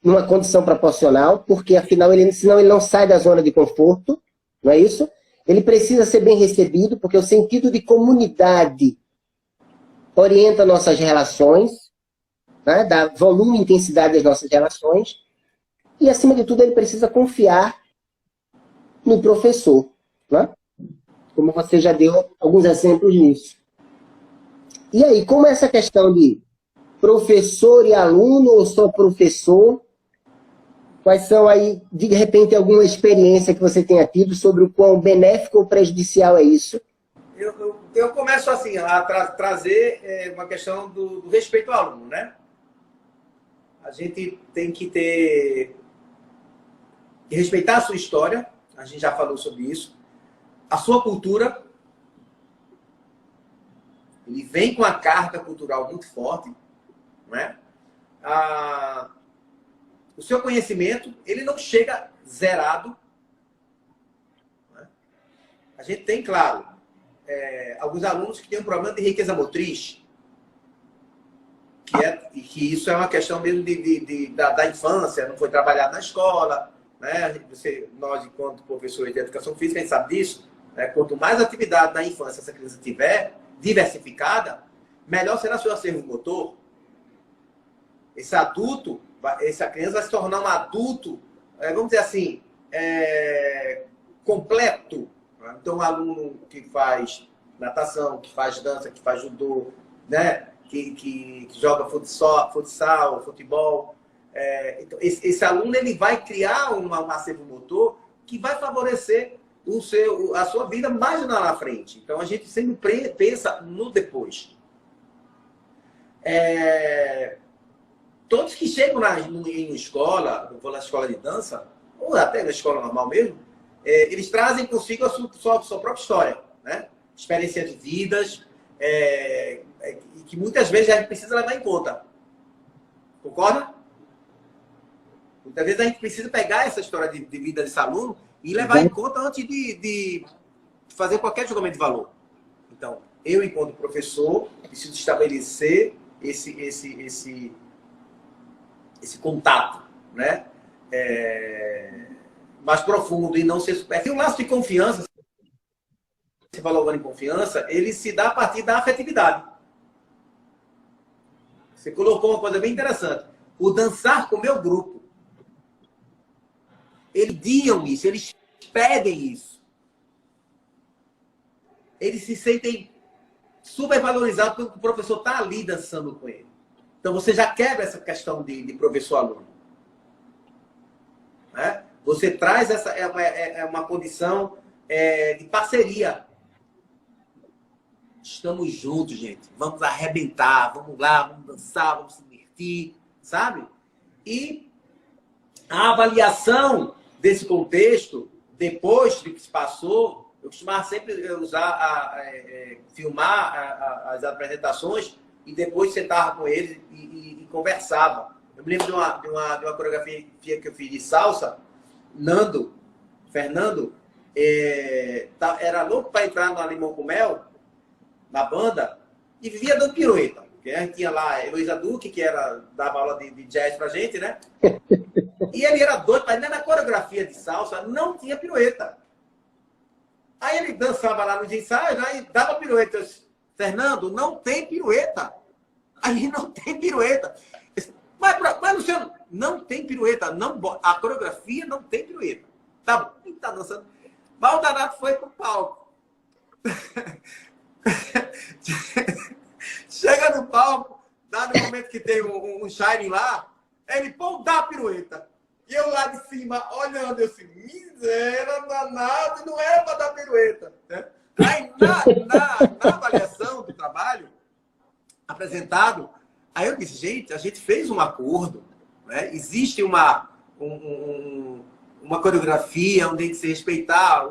numa condição proporcional, porque afinal, senão ele não sai da zona de conforto, não é isso? Ele precisa ser bem recebido, porque o sentido de comunidade orienta nossas relações, né? Dá volume e intensidade às nossas relações, e acima de tudo ele precisa confiar no professor, né? Como você já deu alguns exemplos nisso. E aí, como é essa questão de professor e aluno, ou só professor? Quais são aí, de repente, alguma experiência que você tenha tido sobre o quão benéfico ou prejudicial é isso? Eu começo assim, a trazer uma questão do respeito ao aluno, né? A gente tem que respeitar a sua história, a gente já falou sobre isso, a sua cultura. Ele vem com a carga cultural muito forte, né? O seu conhecimento, ele não chega zerado, né? A gente tem, claro, alguns alunos que têm um problema de riqueza motriz, que isso é uma questão mesmo da infância, não foi trabalhado na escola, né? Nós, enquanto professores de educação física, a gente sabe disso, né? Quanto mais atividade na infância essa criança tiver, diversificada, melhor será seu acervo motor. Essa criança vai se tornar um adulto, vamos dizer assim, completo. Então, um aluno que faz natação, que faz dança, que faz judô, né? que joga futsal, futebol. Então, esse aluno ele vai criar um acervo motor que vai favorecer a sua vida mais lá na frente. Então, a gente sempre pensa no depois. Todos que chegam em escola, eu vou na escola de dança, ou até na escola normal mesmo, eles trazem consigo a sua própria história, né? Experiência de vidas, que muitas vezes a gente precisa levar em conta. Concorda? Muitas vezes a gente precisa pegar essa história de vida desse aluno e levar em conta antes de fazer qualquer julgamento de valor. Então, eu, enquanto professor, preciso estabelecer esse contato, né? Mais profundo e não ser superficial. E o laço de confiança, você falou agora em confiança, ele se dá a partir da afetividade. Você colocou uma coisa bem interessante. O dançar com o meu grupo. Eles diam isso, eles pedem isso. Eles se sentem super valorizados porque o professor está ali dançando com ele. Então, você já quebra essa questão de professor-aluno. Né? Você traz uma condição de parceria. Estamos juntos, gente. Vamos arrebentar, vamos lá, vamos dançar, vamos se divertir, sabe? E a avaliação desse contexto, depois de que se passou, eu costumava sempre filmar as apresentações e depois sentava com eles e conversava. Eu me lembro de uma coreografia que eu fiz de salsa. Fernando, era louco para entrar no Limão com Mel, na banda, e vivia dando pirueta. Porque a gente tinha lá a Heloísa Duque, que dava aula de jazz pra gente, né? E ele era doido, mas na coreografia de salsa não tinha pirueta. Aí ele dançava lá nos ensaios, aí dava pirueta. Eu disse, Fernando, não tem pirueta. Aí não tem pirueta. Mas Luciano, não tem pirueta. Não, a coreografia não tem pirueta. Tá bom, quem tá dançando? Baldanato foi pro palco. Chega no palco, dá no momento que tem um shining lá, ele, pô, dá a pirueta. E eu lá de cima, olhando, eu assim, miséria, danado, não era pra dar pirueta. Né? Aí, na avaliação do trabalho apresentado, aí eu disse, gente, a gente fez um acordo, né? Existe uma coreografia onde tem que se respeitar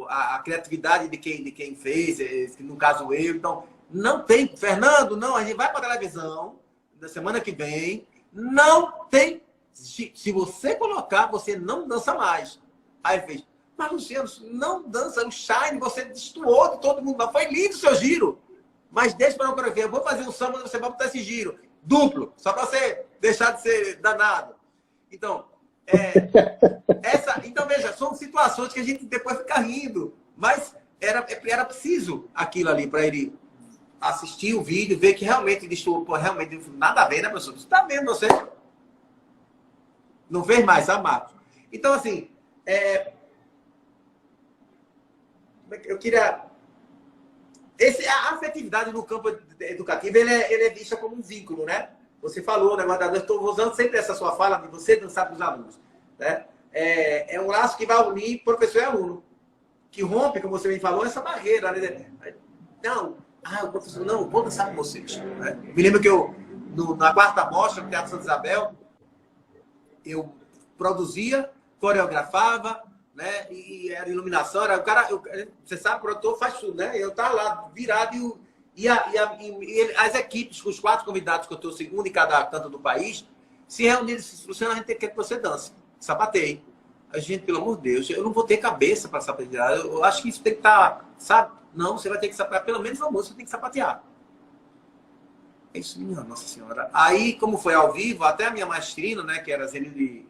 a criatividade de quem fez, no caso eu. Então, não tem, Fernando, não, a gente vai para a televisão na semana que vem, não tem, se você colocar, você não dança mais. Aí ele fez, mas Luciano, não dança, o Shine, você destoou de todo mundo, foi lindo o seu giro, mas deixa para uma coreografia, eu vou fazer um samba, você vai botar esse giro, duplo, só para você deixar de ser danado. Então, então, veja, são situações que a gente depois fica rindo, mas era preciso aquilo ali para ele assistir o vídeo, ver que realmente ele estou, realmente nada a ver, né, professor? Você está vendo você? Não fez mais, amado. Então, assim, eu queria... A afetividade no campo educativo, ele é vista como um vínculo, né? Você falou, né, eu estou usando sempre essa sua fala de você dançar com os alunos, né? É um laço que vai unir professor e aluno, que rompe, como você me falou, essa barreira, né? Não, o professor, não, vou dançar com vocês. Né? Me lembro que na quarta mostra do Teatro Santa Isabel, eu produzia, coreografava, né? E era iluminação, era o cara, você sabe, o produtor faz tudo, né? Eu estava lá virado e as equipes, os 4 convidados que eu estou, segundo em cada canto do país, se reuniram e disseram, Luciano, a gente quer que você dance, sapateie. A gente, pelo amor de Deus, eu não vou ter cabeça para sapatear. Eu acho que isso tem que estar, sabe? Não, você vai ter que sapatear, pelo menos uma música, você tem que sapatear. É isso, minha Nossa Senhora. Aí, como foi ao vivo, até a minha maestrina, né, que era Zenilde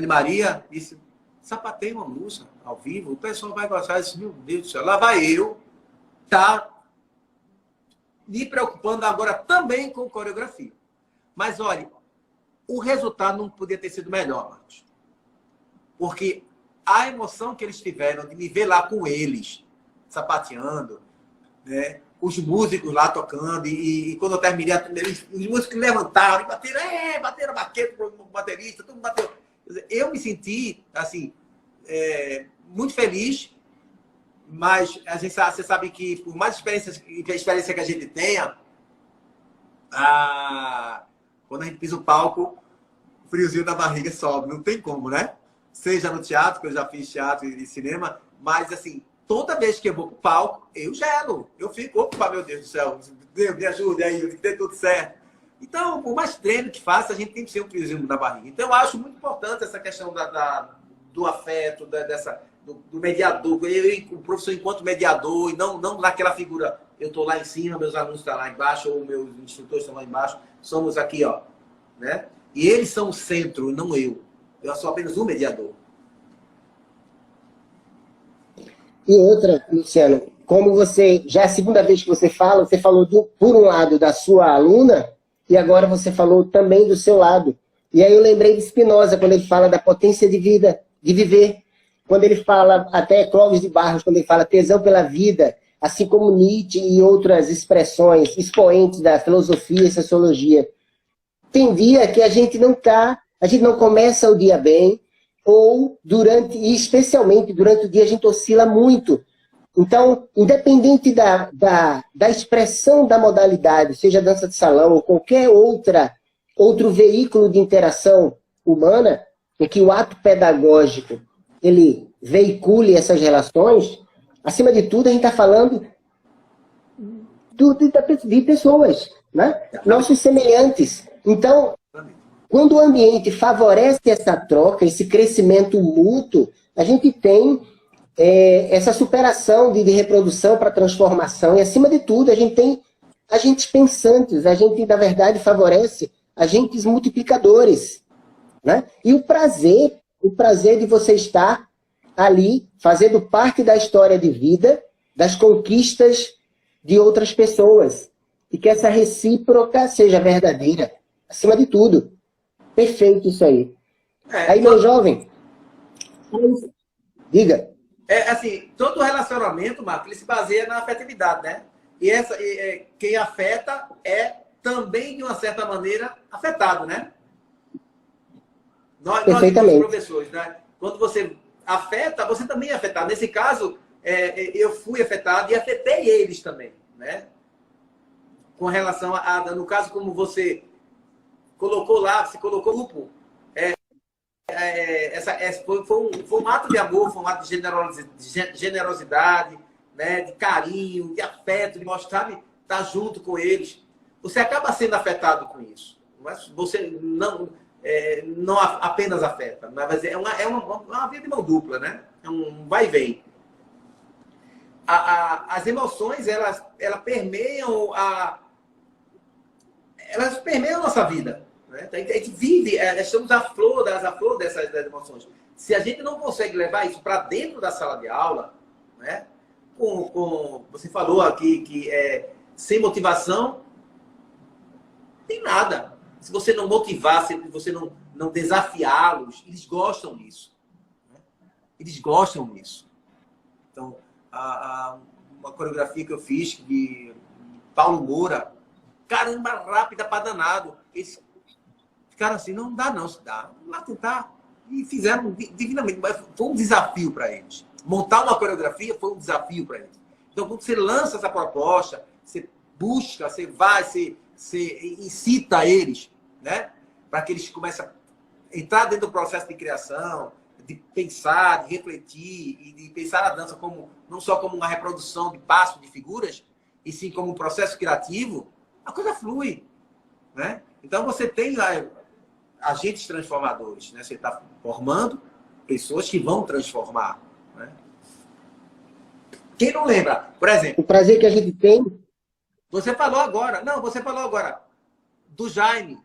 Maria, disse, sapateia uma música ao vivo, o pessoal vai gostar. Eu disse, meu Deus do céu, lá vai eu, tá me preocupando agora também com coreografia. Mas, olha, o resultado não podia ter sido melhor, Marcos. Porque a emoção que eles tiveram de me ver lá com eles, sapateando, né? Os músicos lá tocando, e quando eu terminei, os músicos levantaram, e bateram baqueta com o baterista, todo mundo bateu. Eu me senti, assim, muito feliz, mas você sabe que, por mais experiência que a gente tenha, quando a gente pisa o palco, o friozinho da barriga sobe, não tem como, né? Seja no teatro, que eu já fiz teatro e cinema, mas, assim, toda vez que eu vou pro palco, eu gelo. Eu fico, opa, meu Deus do céu, Deus, me ajude aí, que dê tudo certo. Então, por mais treino que faça, a gente tem que ser um friozinho da barriga. Então, eu acho muito importante essa questão do afeto, do mediador, o professor enquanto mediador, e não naquela figura, eu estou lá em cima, meus alunos estão lá embaixo, ou meus instrutores estão lá embaixo, somos aqui, ó, né? E eles são o centro, não eu. Eu sou apenas um mediador. E outra, Luciano, como você, já é a segunda vez que você falou, por um lado, da sua aluna, e agora você falou também do seu lado. E aí eu lembrei de Spinoza, quando ele fala da potência de vida, de viver. Quando ele fala, até Clóvis de Barros, quando ele fala tesão pela vida, assim como Nietzsche e outras expressões, expoentes da filosofia e sociologia. Tem dia que a gente não começa o dia bem, ou e especialmente durante o dia, a gente oscila muito. Então, independente da expressão da modalidade, seja dança de salão ou qualquer outro veículo de interação humana, em que o ato pedagógico ele veicule essas relações, acima de tudo, a gente está falando de pessoas, né? Nossos semelhantes. Então, quando o ambiente favorece essa troca, esse crescimento mútuo, a gente tem essa superação de reprodução para transformação, e acima de tudo, a gente tem agentes pensantes, a gente, na verdade, favorece agentes multiplicadores, né? E o prazer de você estar ali, fazendo parte da história de vida, das conquistas de outras pessoas, e que essa recíproca seja verdadeira, acima de tudo. Perfeito isso aí. Aí, meu jovem, diga. Assim, todo relacionamento, Marco, ele se baseia na afetividade, né? E quem afeta é também, de uma certa maneira, afetado, né? Nós Perfeitamente. professores, né? Quando você afeta, você também é afetado. Nesse caso, eu fui afetado e afetei eles também, né? Com relação no caso, como você colocou lá, você colocou grupo. Foi um ato de amor, foi um ato de generosidade, né, de carinho, de afeto, de mostrar, de estar junto com eles. Você acaba sendo afetado com isso. Mas você não apenas afeta, mas uma via de mão dupla, né? É um vai e vem. As emoções, elas permeiam elas permeiam a nossa vida. Né? A gente vive, estamos à flor dessas emoções. Se a gente não consegue levar isso para dentro da sala de aula, né? Você falou aqui que sem motivação, tem nada. Se você não motivar, se você não desafiá-los, eles gostam disso. Né? Eles gostam disso. Então, uma coreografia que eu fiz de Paulo Moura, caramba, rápida para danado. Eles ficaram assim, não dá não, se dá. Vamos lá tentar. E fizeram divinamente. Mas foi um desafio para eles. Montar uma coreografia foi um desafio para eles. Então, quando você lança essa proposta, você busca, você vai, você incita eles, né? Para que eles comecem a entrar dentro do processo de criação, de pensar, de refletir e de pensar a dança não só como uma reprodução de passos, de figuras, e sim como um processo criativo, a coisa flui, né? Então você tem agentes transformadores, né? Você está formando pessoas que vão transformar, né? Quem não lembra? Por exemplo, O prazer que a gente tem. você falou agora do Jaime.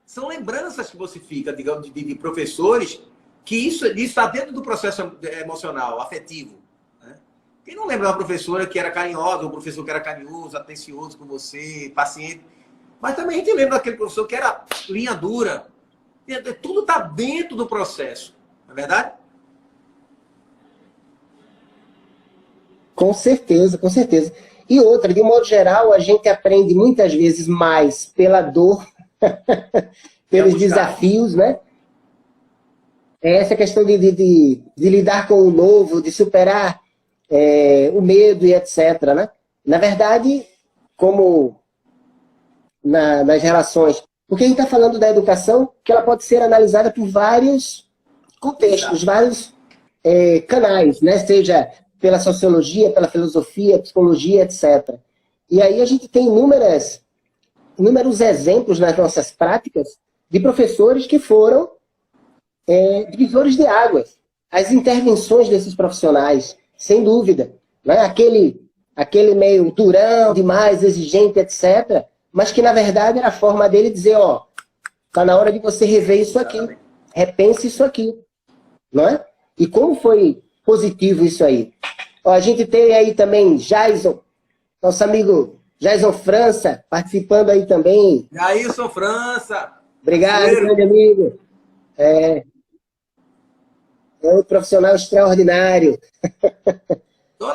São lembranças que você fica, digamos, de professores que isso está dentro do processo emocional, afetivo. Né? Quem não lembra de uma professora que era carinhosa, um professor que era carinhoso, atencioso com você, paciente. Mas também a gente lembra daquele professor que era linha dura. Tudo está dentro do processo. Não é verdade? Com certeza, com certeza. E outra, de um modo geral, a gente aprende muitas vezes mais pela dor, pelos desafios, né? Essa questão de lidar com o novo, de superar o medo e etc. Né? Na verdade, como nas relações, porque a gente está falando da educação, que ela pode ser analisada por vários contextos, vários canais, né? Seja pela sociologia, pela filosofia, psicologia, etc. E aí a gente tem inúmeros exemplos nas nossas práticas de professores que foram divisores de águas. As intervenções desses profissionais, sem dúvida. Né? Aquele meio durão, demais, exigente, etc. Mas que, na verdade, era a forma dele dizer, ó, tá na hora de você rever isso aqui. Repense isso aqui. Não é? E como foi positivo isso aí? Ó, a gente tem aí também Jason, nosso amigo Jason França, participando aí também. Jailson França. Obrigado, grande amigo. É um profissional extraordinário.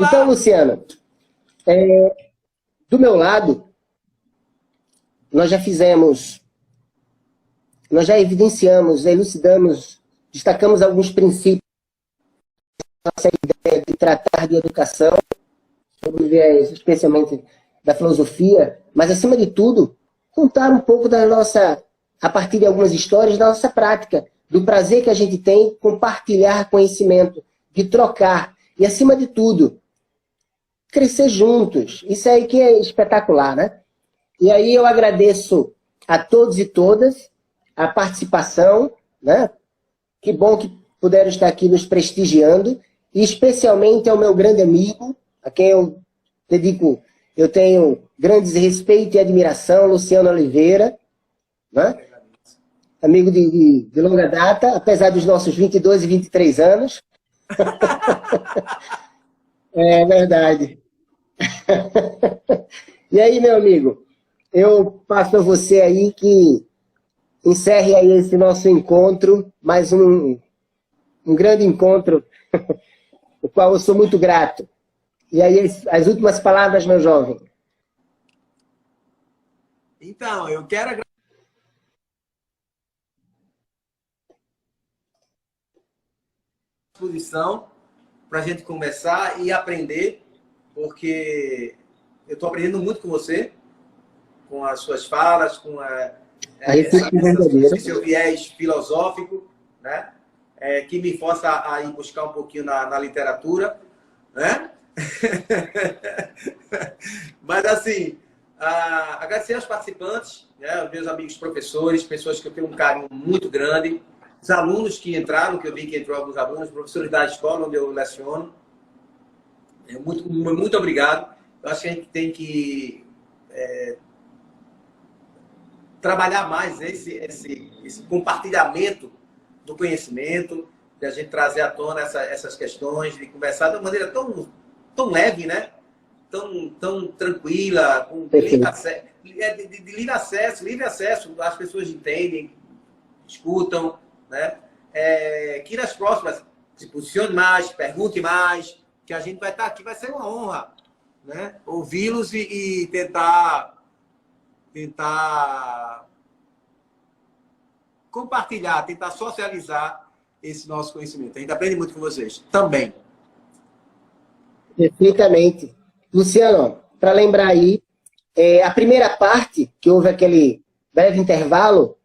Então, Luciano, do meu lado, nós já evidenciamos, elucidamos, destacamos alguns princípios da nossa ideia de tratar de educação, sobre viés especialmente da filosofia, mas, acima de tudo, contar um pouco da nossa, a partir de algumas histórias, da nossa prática, do prazer que a gente tem em compartilhar conhecimento, de trocar, e, acima de tudo, crescer juntos. Isso aí que é espetacular, né? E aí eu agradeço a todos e todas a participação, né? Que bom que puderam estar aqui nos prestigiando, e especialmente ao meu grande amigo, a quem eu tenho grandes respeito e admiração, Luciano Oliveira, né? Amigo de longa data, apesar dos nossos 22 e 23 anos. É verdade. E aí, meu amigo, eu passo a você aí que encerre aí esse nosso encontro, mais um grande encontro, o qual eu sou muito grato. E aí, as últimas palavras, meu jovem. Então, eu quero disposição para a gente conversar e aprender, porque eu estou aprendendo muito com você, com as suas falas, com esse seu viés filosófico, né? Que me força a ir buscar um pouquinho na literatura, né? Mas, assim, agradecer aos participantes, né? Os meus amigos professores, pessoas que eu tenho um carinho muito grande, os alunos que entraram, que eu vi que entrou alguns alunos, professores da escola onde eu leciono. Muito obrigado. Eu acho que a gente tem que trabalhar mais esse compartilhamento do conhecimento, de a gente trazer à tona essas questões, de conversar de uma maneira tão leve, né? Tão tranquila, com livre acesso, as pessoas entendem, escutam, né? Que nas próximas se posicione mais, pergunte mais, que a gente vai estar aqui, vai ser uma honra, né? Ouvi-los e tentar compartilhar, tentar socializar esse nosso conhecimento. A gente aprende muito com vocês também. Perfeitamente. Luciano, para lembrar aí, a primeira parte, que houve aquele breve intervalo,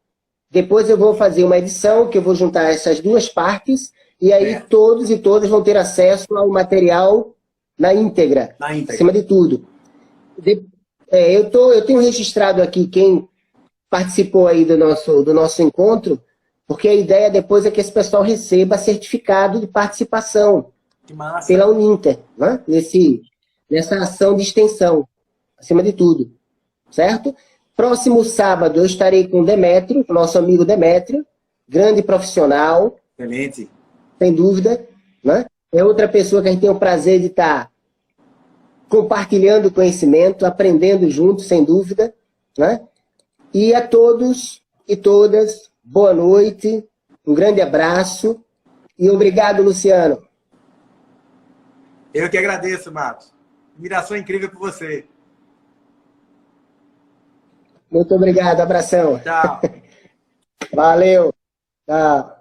depois eu vou fazer uma edição, que eu vou juntar essas duas partes, e aí todos e todas vão ter acesso ao material na íntegra, acima de tudo. Eu tenho registrado aqui quem participou aí do nosso encontro, porque a ideia depois é que esse pessoal receba certificado de participação pela Uninter, né? Nessa ação de extensão, acima de tudo, certo? Próximo sábado eu estarei com o Demétrio, nosso amigo Demétrio, grande profissional. Excelente. Sem dúvida, né? É outra pessoa que a gente tem o prazer de estar compartilhando conhecimento, aprendendo juntos, sem dúvida, né? E a todos e todas, boa noite, um grande abraço e obrigado, Luciano. Eu que agradeço, Marcos. Admiração incrível por você. Muito obrigado, abração. Tchau. Valeu. Tchau.